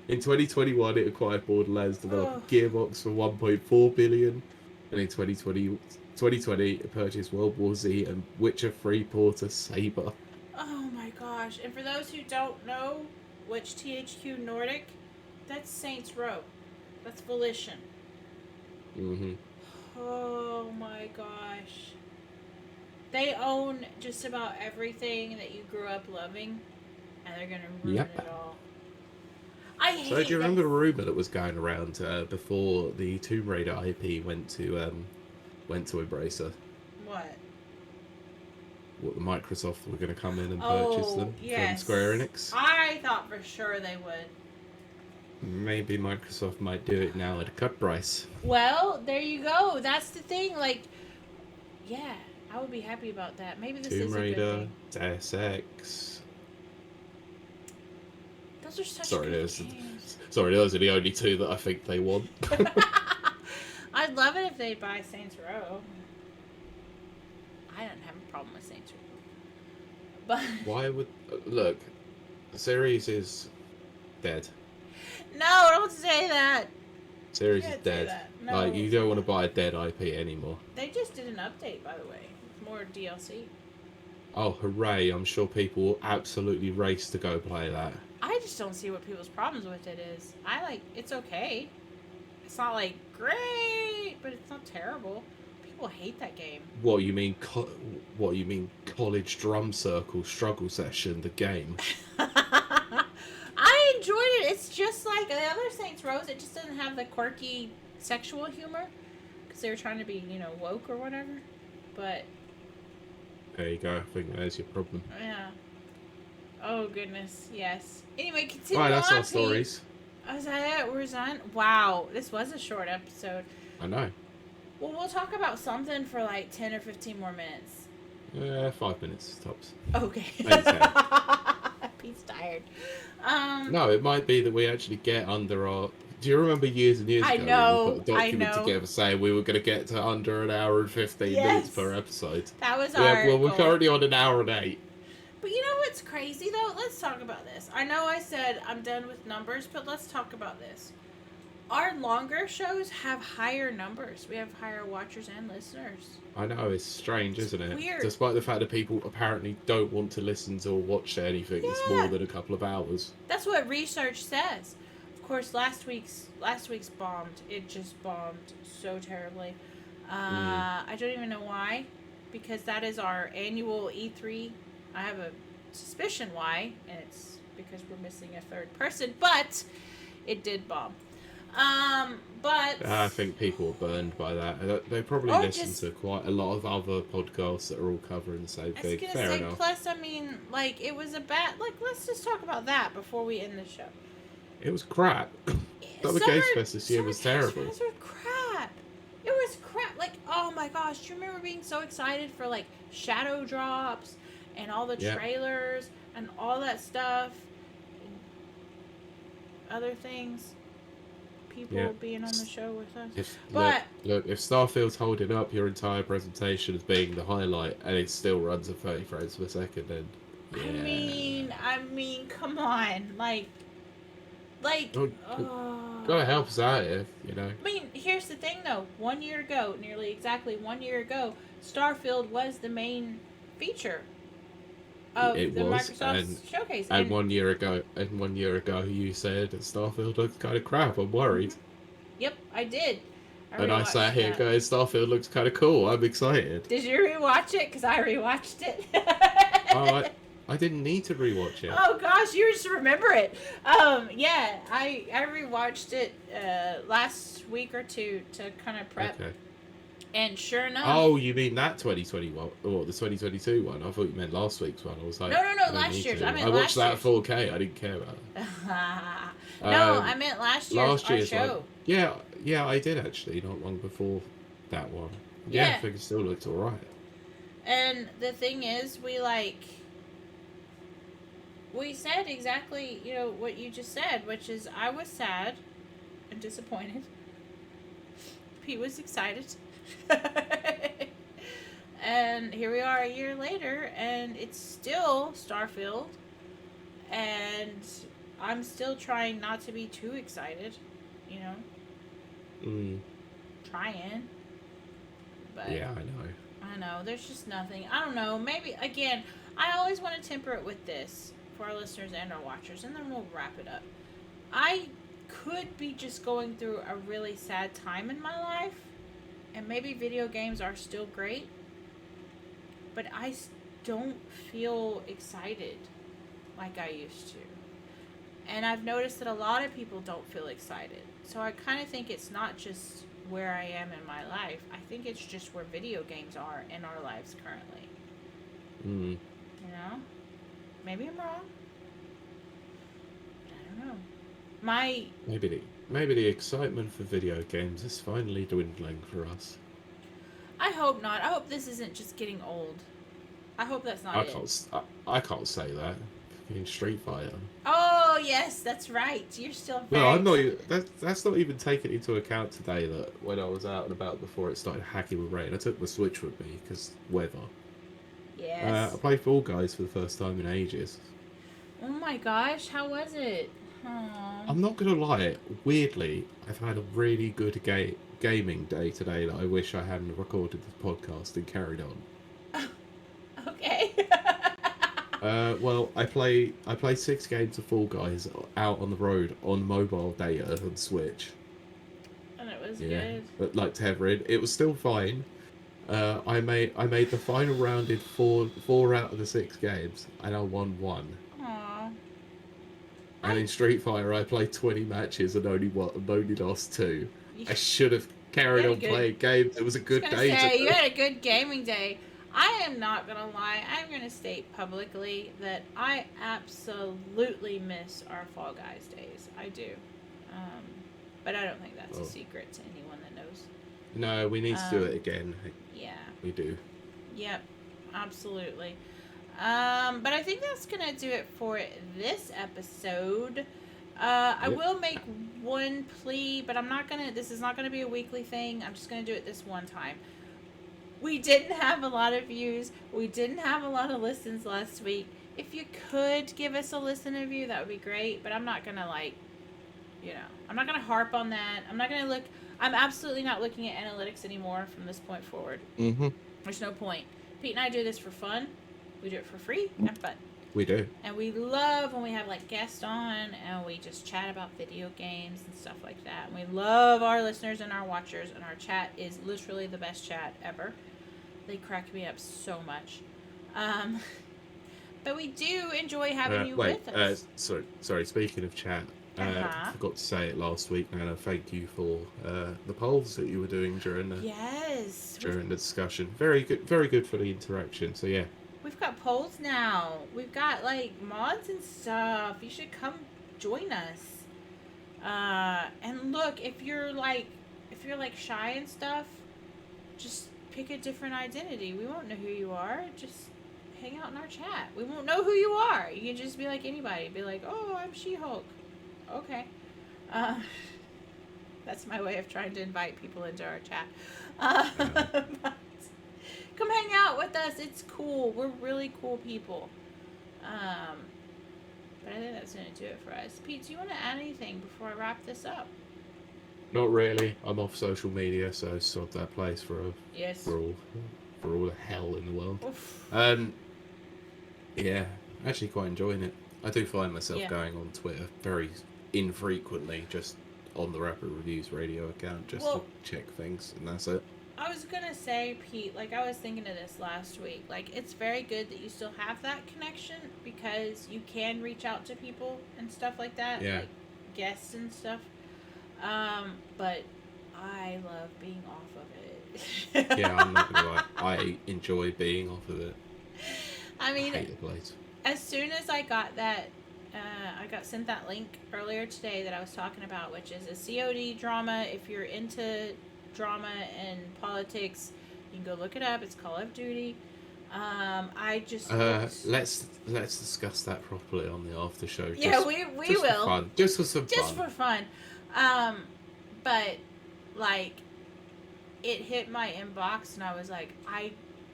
In 2021, it acquired Borderlands developer Gearbox for $1.4 billion, and in 2020, it purchased World War Z and Witcher 3 porter Saber. Oh my gosh. And for those who don't know which THQ Nordic, that's Saints Row. That's Volition. Mm-hmm. Oh my gosh. They own just about everything that you grew up loving, and they're gonna ruin it all. I hate So do you remember this. the rumor that was going around before the Tomb Raider IP went to Embracer? What? What, the Microsoft were going to come in and purchase them from Square Enix? I thought for sure they would. Maybe Microsoft might do it now at a cut price. Well, there you go. That's the thing. Like, yeah, I would be happy about that. Maybe this is Tomb a good Raider, thing. Deus Ex. Those are such good games. Those are the only two that I think they want. I'd love it if they buy Saints Row. I don't have a problem with Saints Row. But Why would... Look, the series is dead. no, don't say that. Series is dead. No. Like, you don't want to buy a dead IP anymore. They just did an update, by the way. More DLC. Oh, hooray. I'm sure people will absolutely race to go play that. I just don't see what people's problems with it is. It's okay. It's not like great, but it's not terrible. People hate that game. What you mean? What you mean? College drum circle struggle session, the game. I enjoyed it. It's just like the other Saints Row. It just doesn't have the quirky sexual humor because they were trying to be, woke or whatever. But There you go. I think there's your problem. yeah. Oh goodness, yes. Anyway, continue. Alright, that's on, our Pete. stories. Oh, is that it? We're done? Wow, this was a short episode. I know. Well, we'll talk about something for like 10 or 15 more minutes. 5 minutes tops. Okay. Maybe 10. Pete's tired. No, it might be that we actually get under our... Do you remember years and years I ago know, we put a document together saying we were going to get to under an hour and 15 minutes per episode? That was Well, we're goal. currently on an hour and 8. But you know what's crazy, though? Let's talk about this. I know I said I'm done with numbers, but let's talk about this. Our longer shows have higher numbers. We have higher watchers and listeners. I know, it's strange, isn't it? Weird. Despite the fact that people apparently don't want to listen to or watch anything that's more than a couple of hours. That's what research says. Of course, last week's bombed. It just bombed so terribly. I don't even know why, because that is our annual E3. I have a suspicion why, and it's because we're missing a third person, but it did bomb. But I think people are burned by that. They probably listen to quite a lot of other podcasts that are all covering the same thing. Fair enough. Plus, I mean, like, it was a bad... Like, let's just talk about that before we end the show. It was crap. Summer Games Fest this year was terrible. It was crap. It was crap. Like, oh my gosh, do you remember being so excited for, like, shadow drops and all the trailers and all that stuff and other things? People being on the show with us. Look, if Starfield's holding up your entire presentation as being the highlight and it still runs at 30 frames per second, then I mean, come on, gotta help us out here, I mean, here's the thing, though. 1 year ago, nearly exactly 1 year ago, Starfield was the main feature of Microsoft showcase. And 1 year ago, you said that Starfield looked kind of crap. I'm worried. Yep, I did. And I rewatched sat here that. going, Starfield looks kind of cool. I'm excited. Did you rewatch it? Because I rewatched it. Oh, I didn't need to rewatch it. Oh gosh, you just remember it. Yeah, I rewatched it last week or two to kind of prep. Okay. And sure enough. Oh, you mean that 2021 or the 2022 one? I thought you meant last week's one. I was like, No, I don't last need year's. to. I meant I watched last that year's. 4K. I didn't care about it. No, I meant last year's our show. one. Yeah, I did actually. Not long before that one. Yeah. I think it still looked alright. And the thing is, we said exactly, what you just said, which is I was sad and disappointed. Pete was excited. And here we are a year later, and it's still Starfield. And I'm still trying not to be too excited, Trying. But Yeah, I know. I know, there's just nothing. I don't know, maybe, again, I always want to temper it with this for our listeners and our watchers, and then we'll wrap it up. I could be just going through a really sad time in my life, and maybe video games are still great, but I don't feel excited like I used to. And I've noticed that a lot of people don't feel excited. So I kind of think it's not just where I am in my life. I think it's just where video games are in our lives currently. Maybe I'm wrong. But I don't know. Maybe the excitement for video games is finally dwindling for us. I hope not. I hope this isn't just getting old. I hope that's not it. I can't say that. In Street Fighter. Oh yes, that's right. You're still. No, I'm not. That's not even taken into account today. That when I was out and about before it started hacking with rain, I took my Switch with me because weather. Yes. I played Fall Guys for the first time in ages. Oh my gosh, how was it? Aww. I'm not gonna lie. Weirdly, I've had a really good gaming day today that I wish I hadn't recorded this podcast and carried on. Okay. Well, I play 6 games of Fall Guys out on the road on mobile data on Switch. And it was good. But like Tevrid, it was still fine. I made the final round in four out of the 6 games, and I won 1. Aww. And in Street Fighter, I played 20 matches and only lost 2. I should have carried on playing games. It was a good day. You had a good gaming day. I am not going to lie. I'm going to state publicly that I absolutely miss our Fall Guys days. I do. But I don't think that's a secret to anyone that knows. No, we need to do it again. Yeah. We do. Yep. Absolutely. But I think that's going to do it for this episode. I will make one plea, but this is not going to be a weekly thing. I'm just going to do it this one time. We didn't have a lot of views. We didn't have a lot of listens last week. If you could give us a listen and view, that would be great. But I'm not going to I'm not going to harp on that. I'm absolutely not looking at analytics anymore from this point forward. Mm-hmm. There's no point. Pete and I do this for fun. We do it for free and fun. We do. And we love when we have guests on and we just chat about video games and stuff like that. And we love our listeners and our watchers, and our chat is literally the best chat ever. They crack me up so much. But we do enjoy having you with us. Sorry, speaking of chat, I forgot to say it last week, Nana. Thank you for the polls that you were doing during the discussion. Very good for the interaction. So yeah. We've got polls now. We've got mods and stuff. You should come join us. And look, if you're shy and stuff, just pick a different identity. We won't know who you are. Just hang out in our chat. We won't know who you are. You can just be like anybody. Be like, oh, I'm She-Hulk. Okay. That's my way of trying to invite people into our chat. But come hang out with us. It's cool. We're really cool people. But I think that's going to do it for us. Pete, do you want to add anything before I wrap this up? Not really. I'm off social media, so sod that place for all the hell in the world. Oof. Yeah, actually quite enjoying it. I do find myself going on Twitter very infrequently, just on the Rapid Reviews radio account just Well, to check things, and that's it. I was gonna say, Pete, like I was thinking of this last week. Like it's very good that you still have that connection because you can reach out to people and stuff like that, Yeah. like guests and stuff. But I love being off of it. Yeah, I'm not gonna lie. I enjoy being off of it. I mean, I hate the place. as soon as I got that, I got sent that link earlier today that I was talking about, which is a COD drama. If you're into drama and politics, you can go look it up. It's Call of Duty. I just let's discuss that properly on the after show. Yeah, just, we just will. For fun. Just for some just fun. for fun. But like it hit my inbox and I was like, I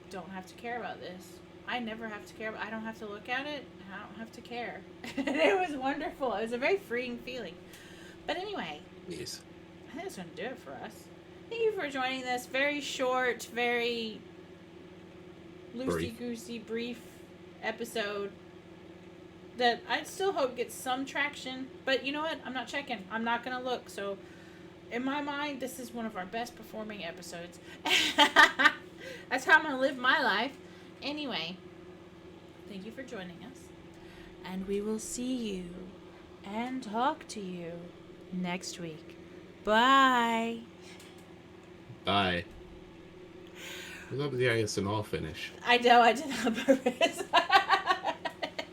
don't have to care about this. I never have to care. I don't have to look at it. I don't have to care. And it was wonderful. It was a very freeing feeling. But anyway, Yes. I think that's going to do it for us. Thank you for joining this very short, very loosey-goosey, brief episode that I still hope gets some traction. But you know what? I'm not checking. I'm not going to look. So in my mind, this is one of our best performing episodes. That's how I'm going to live my life. Anyway, thank you for joining us. And we will see you and talk to you next week. Bye. Bye. Was that the ASMR finish? I know, I did that on purpose.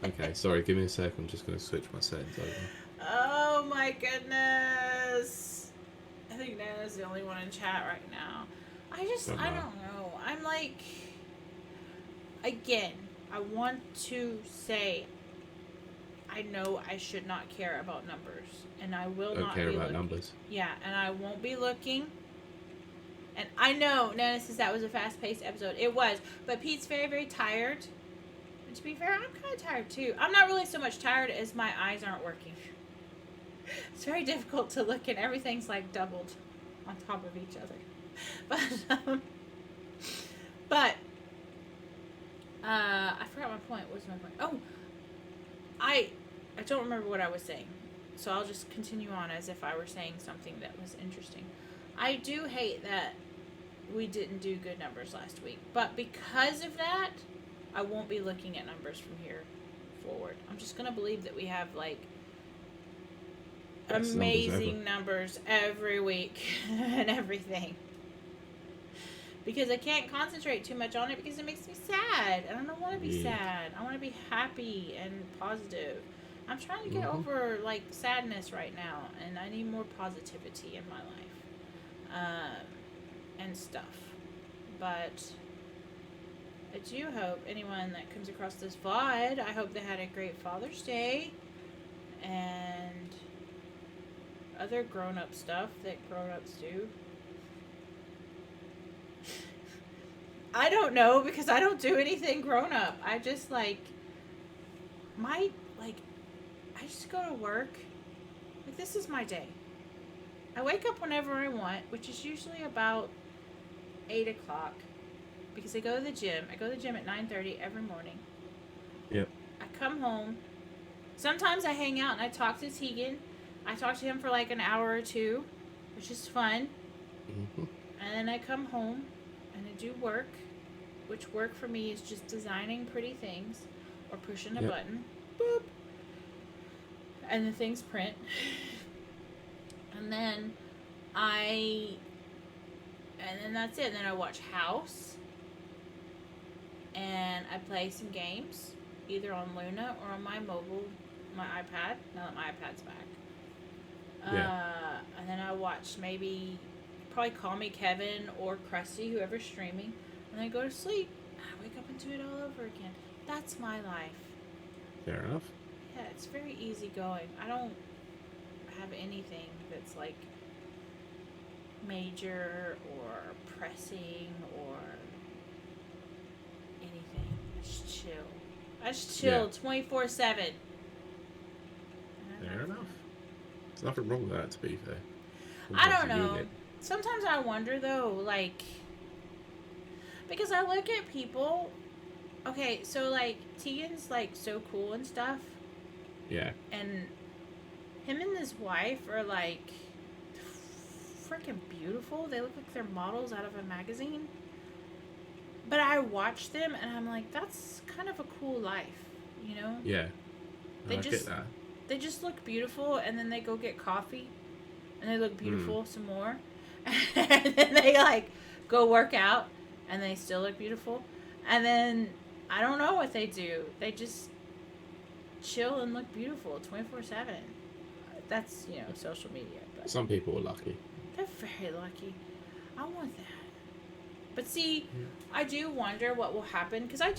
Okay, sorry, give me a sec. I'm just going to switch my settings over. Oh my goodness. I think Nana's the only one in chat right now. I don't know. I'm like, again, I want to say, I know I should not care about numbers. And I will Don't not care be about looking. numbers. Yeah, and I won't be looking. And I know Nana says that was a fast-paced episode. It was. But Pete's very, very tired. And to be fair, I'm kind of tired too. I'm not really so much tired as my eyes aren't working. It's very difficult to look and everything's like doubled on top of each other. But I forgot my point. What was my point? Oh, I don't remember what I was saying. So I'll just continue on as if I were saying something that was interesting. I do hate that we didn't do good numbers last week. But because of that, I won't be looking at numbers from here forward. I'm just going to believe that we have, like, Best amazing numbers every week and everything. Because I can't concentrate too much on it because it makes me sad. And I don't want to be sad. I want to be happy and positive. I'm trying to get over, like, sadness right now. And I need more positivity in my life. And stuff. But I do hope anyone that comes across this VOD, I hope they had a great Father's Day. And other grown-up stuff that grown-ups do. I don't know because I don't do anything grown-up. I just, like, I just go to work. Like, this is my day. I wake up whenever I want, which is usually about 8 o'clock. Because I go to the gym. I go to the gym at 9:30 every morning. Yep. I come home. Sometimes I hang out and I talk to Tegan. I talk to him for like an hour or two, which is fun. Mm-hmm. And then I come home and I do work, which work for me is just designing pretty things or pushing a button. Boop. And the things print. And then that's it. And then I watch House. And I play some games, either on Luna or on my mobile, my iPad, now that my iPad's back. And then I watch probably Call Me Kevin or Krusty, whoever's streaming. And then I go to sleep. I wake up and do it all over again. That's my life. Fair enough. Yeah, it's very easy going. I don't have anything that's like major or pressing or anything. I just chill. I just chill 24/7. Fair enough. There's nothing wrong with that, to be fair. I don't know. Sometimes I wonder though, like, because I look at people. Okay, so like Tegan's like so cool and stuff. Yeah. And him and his wife are like freaking beautiful. They look like they're models out of a magazine. But I watch them and I'm like, that's kind of a cool life, you know? Yeah. They I just get that. they just look beautiful, and then they go get coffee and they look beautiful some more. And then they like go work out and they still look beautiful. And then I don't know what they do. They just chill and look beautiful 24/7. That's, social media, but Some people are lucky. they're very lucky. I want that. But see, I do wonder what will happen, because I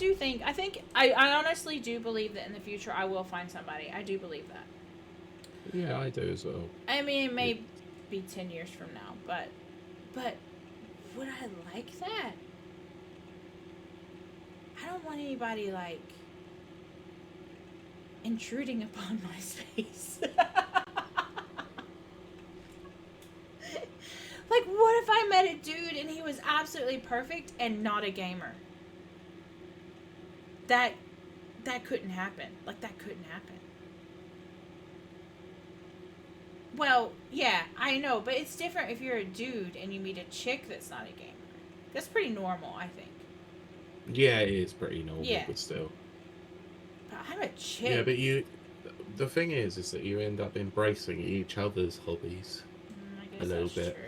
honestly do believe that in the future I will find somebody. I do believe that. Yeah, I do as well. I mean, it may be 10 years from now, but would I like that? I don't want anybody, like, intruding upon my space. Like, what if I met a dude and he was absolutely perfect and not a gamer? That couldn't happen. Like, that couldn't happen. Well, yeah, I know, but it's different if you're a dude and you meet a chick that's not a gamer. That's pretty normal, I think. Yeah, it is pretty normal, Yeah. but still. But I'm a chick. Yeah, but the thing is that you end up embracing each other's hobbies I guess a little that's bit. True.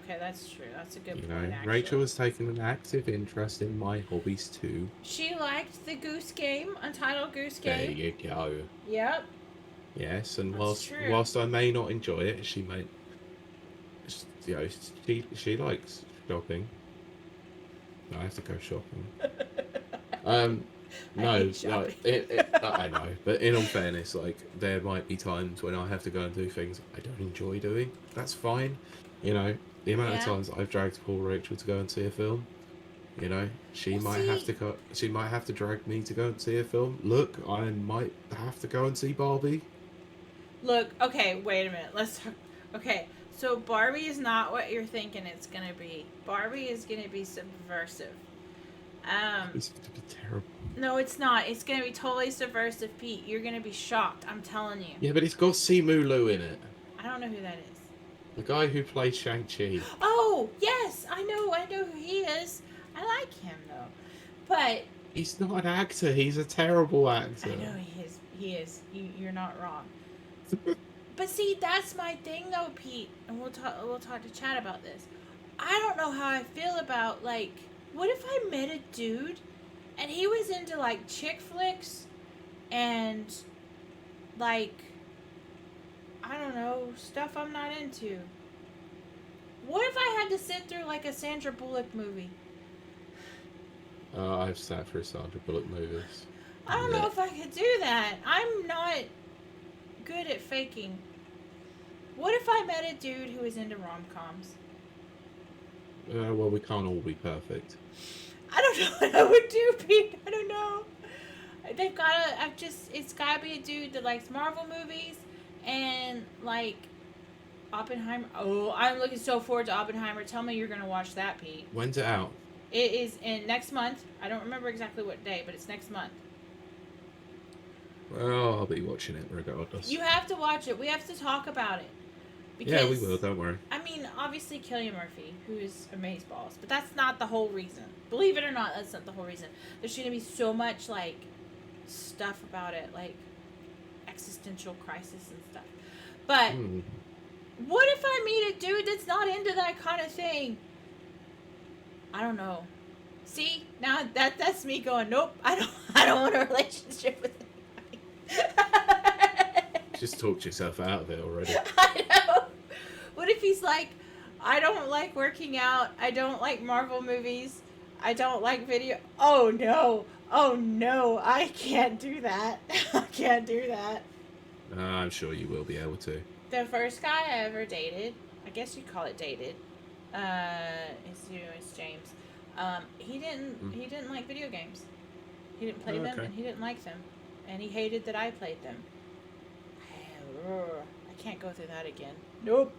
Okay, that's true. That's a good You point, know, actually. Rachel has taken an active interest in my hobbies too. She liked the Goose Game, Untitled Goose There Game. you go. Yep. Yes, and That's true. whilst I may not enjoy it, she may, she likes shopping. No, I have to go shopping. No, hate shopping. I know, but in all fairness, like, there might be times when I have to go and do things I don't enjoy doing. That's fine. You know, the amount of times I've dragged poor Rachel to go and see a film, you know, she might have to drag me to go and see a film. Look, I might have to go and see Barbie. Look, okay, wait a minute. Let's talk. Okay, so Barbie is not what you're thinking it's gonna be. Barbie is gonna be subversive. It's going to be terrible. No, it's not. It's gonna be totally subversive, Pete. You're gonna be shocked. I'm telling you. Yeah, but it's got Simu Liu in it. I don't know who that is. The guy who played Shang-Chi. Oh, yes, I know who he is. I like him though, but He's not an actor. He's a terrible actor. I know he is. You're not wrong. But see, that's my thing though, Pete, and we'll talk to Chad about this. I don't know how I feel about, like, what if I met a dude and he was into, like, chick flicks and, like, I don't know, stuff I'm not into. What if I had to sit through, like, a Sandra Bullock movie? I've sat through Sandra Bullock movies. I don't know if I could do that. I'm not good at faking. What if I met a dude who was into rom-coms? Well, we can't all be perfect. I don't know what I would do, Pete. I don't know. It's gotta be a dude that likes Marvel movies and, like, Oppenheimer. Oh, I'm looking so forward to Oppenheimer. Tell me you're gonna watch that, Pete. When's it out? It is in next month. I don't remember exactly what day, but it's next month. Well, I'll be watching it regardless. You have to watch it. We have to talk about it. Because, yeah, we will. Don't worry. I mean, obviously, Kiley Murphy, who is amazeballs, but that's not the whole reason. Believe it or not, that's not the whole reason. There's going to be so much, like, stuff about it, like existential crisis and stuff. But what if I meet a dude that's not into that kind of thing? I don't know. See, now that's me going, nope, I don't want a relationship with anybody. Just talked yourself out of it already. I know. What if he's like, I don't like working out, I don't like Marvel movies, I don't like video. Oh no, I can't do that. I can't do that. I'm sure you will be able to. The first guy I ever dated, I guess you'd call it dated, it's James. He didn't like video games. He didn't play them, and he didn't like them, and he hated that I played them. I can't go through that again. Nope.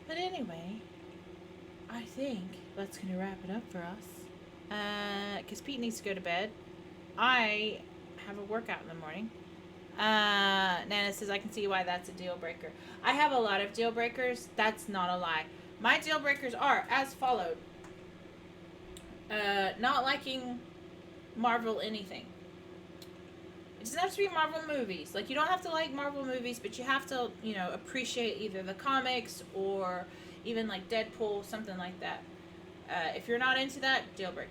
But anyway, I think that's going to wrap it up for us. Because Pete needs to go to bed. I have a workout in the morning. Nana says, I can see why that's a deal breaker. I have a lot of deal breakers. That's not a lie. My deal breakers are as followed. Not liking Marvel anything. It doesn't have to be Marvel movies. Like, you don't have to like Marvel movies, but you have to, appreciate either the comics or even like Deadpool, something like that. If you're not into that, deal breaker.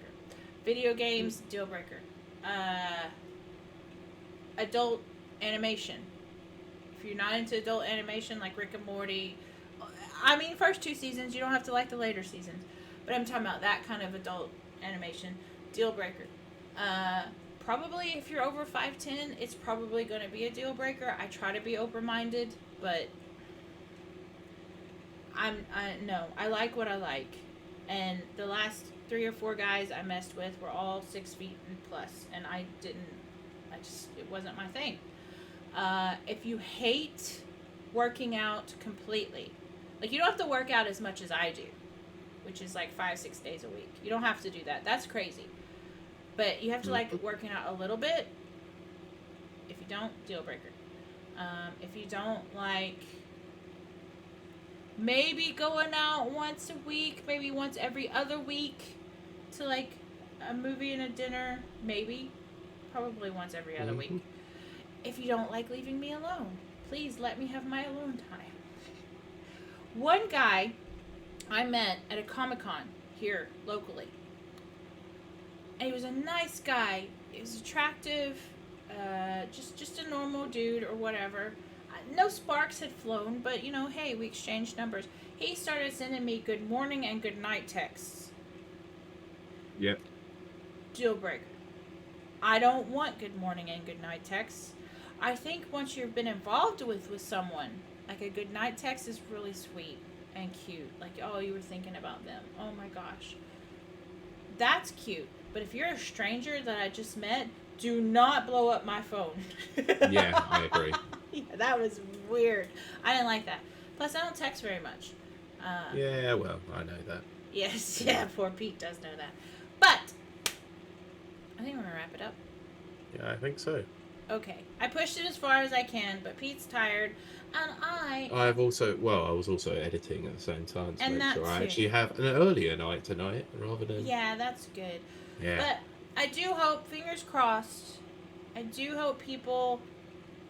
Video games, deal breaker. Adult animation. If you're not into adult animation like Rick and Morty, I mean, first 2 seasons, you don't have to like the later seasons. But I'm talking about that kind of adult animation, deal breaker. Probably if you're over 5'10", it's probably going to be a deal breaker. I try to be open-minded, but I like what I like. And the last 3 or 4 guys I messed with were all 6 feet and plus, and it wasn't my thing. If you hate working out completely, like, you don't have to work out as much as I do, which is like 5-6 days a week. You don't have to do that. That's crazy. But you have to like working out a little bit. If you don't, deal breaker. If you don't like maybe going out once a week, maybe once every other week to like a movie and a dinner, maybe. Probably once every other week. If you don't like leaving me alone, please let me have my alone time. One guy I met at a Comic-Con here locally. And he was a nice guy. He was attractive, just a normal dude or whatever. No sparks had flown, but hey, we exchanged numbers. He started sending me good morning and good night texts. Yep. Deal breaker. I don't want good morning and good night texts. I think once you've been involved with someone, like, a good night text is really sweet and cute. Like, oh, you were thinking about them. Oh my gosh. That's cute. But if you're a stranger that I just met, do not blow up my phone. Yeah, I agree. Yeah, that was weird. I didn't like that. Plus, I don't text very much. Yeah, well, I know that. Yes, yeah, poor Pete does know that. But, I think we're going to wrap it up. Yeah, I think so. Okay. I pushed it as far as I can, but Pete's tired, and I was also editing at the same time to And make that sure I too. actually have an earlier night tonight rather than... Yeah, that's good. Yeah. But I do hope, fingers crossed, I do hope people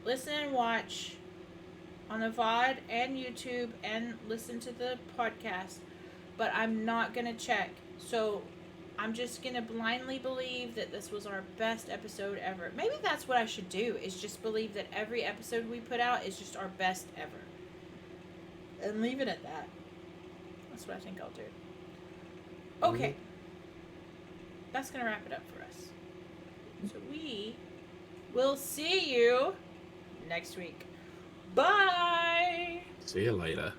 listen and watch on the VOD and YouTube and listen to the podcast. But I'm not going to check. So I'm just going to blindly believe that this was our best episode ever. Maybe that's what I should do, is just believe that every episode we put out is just our best ever. And leave it at that. That's what I think I'll do. Okay. That's going to wrap it up for us. So we will see you next week. Bye! See you later.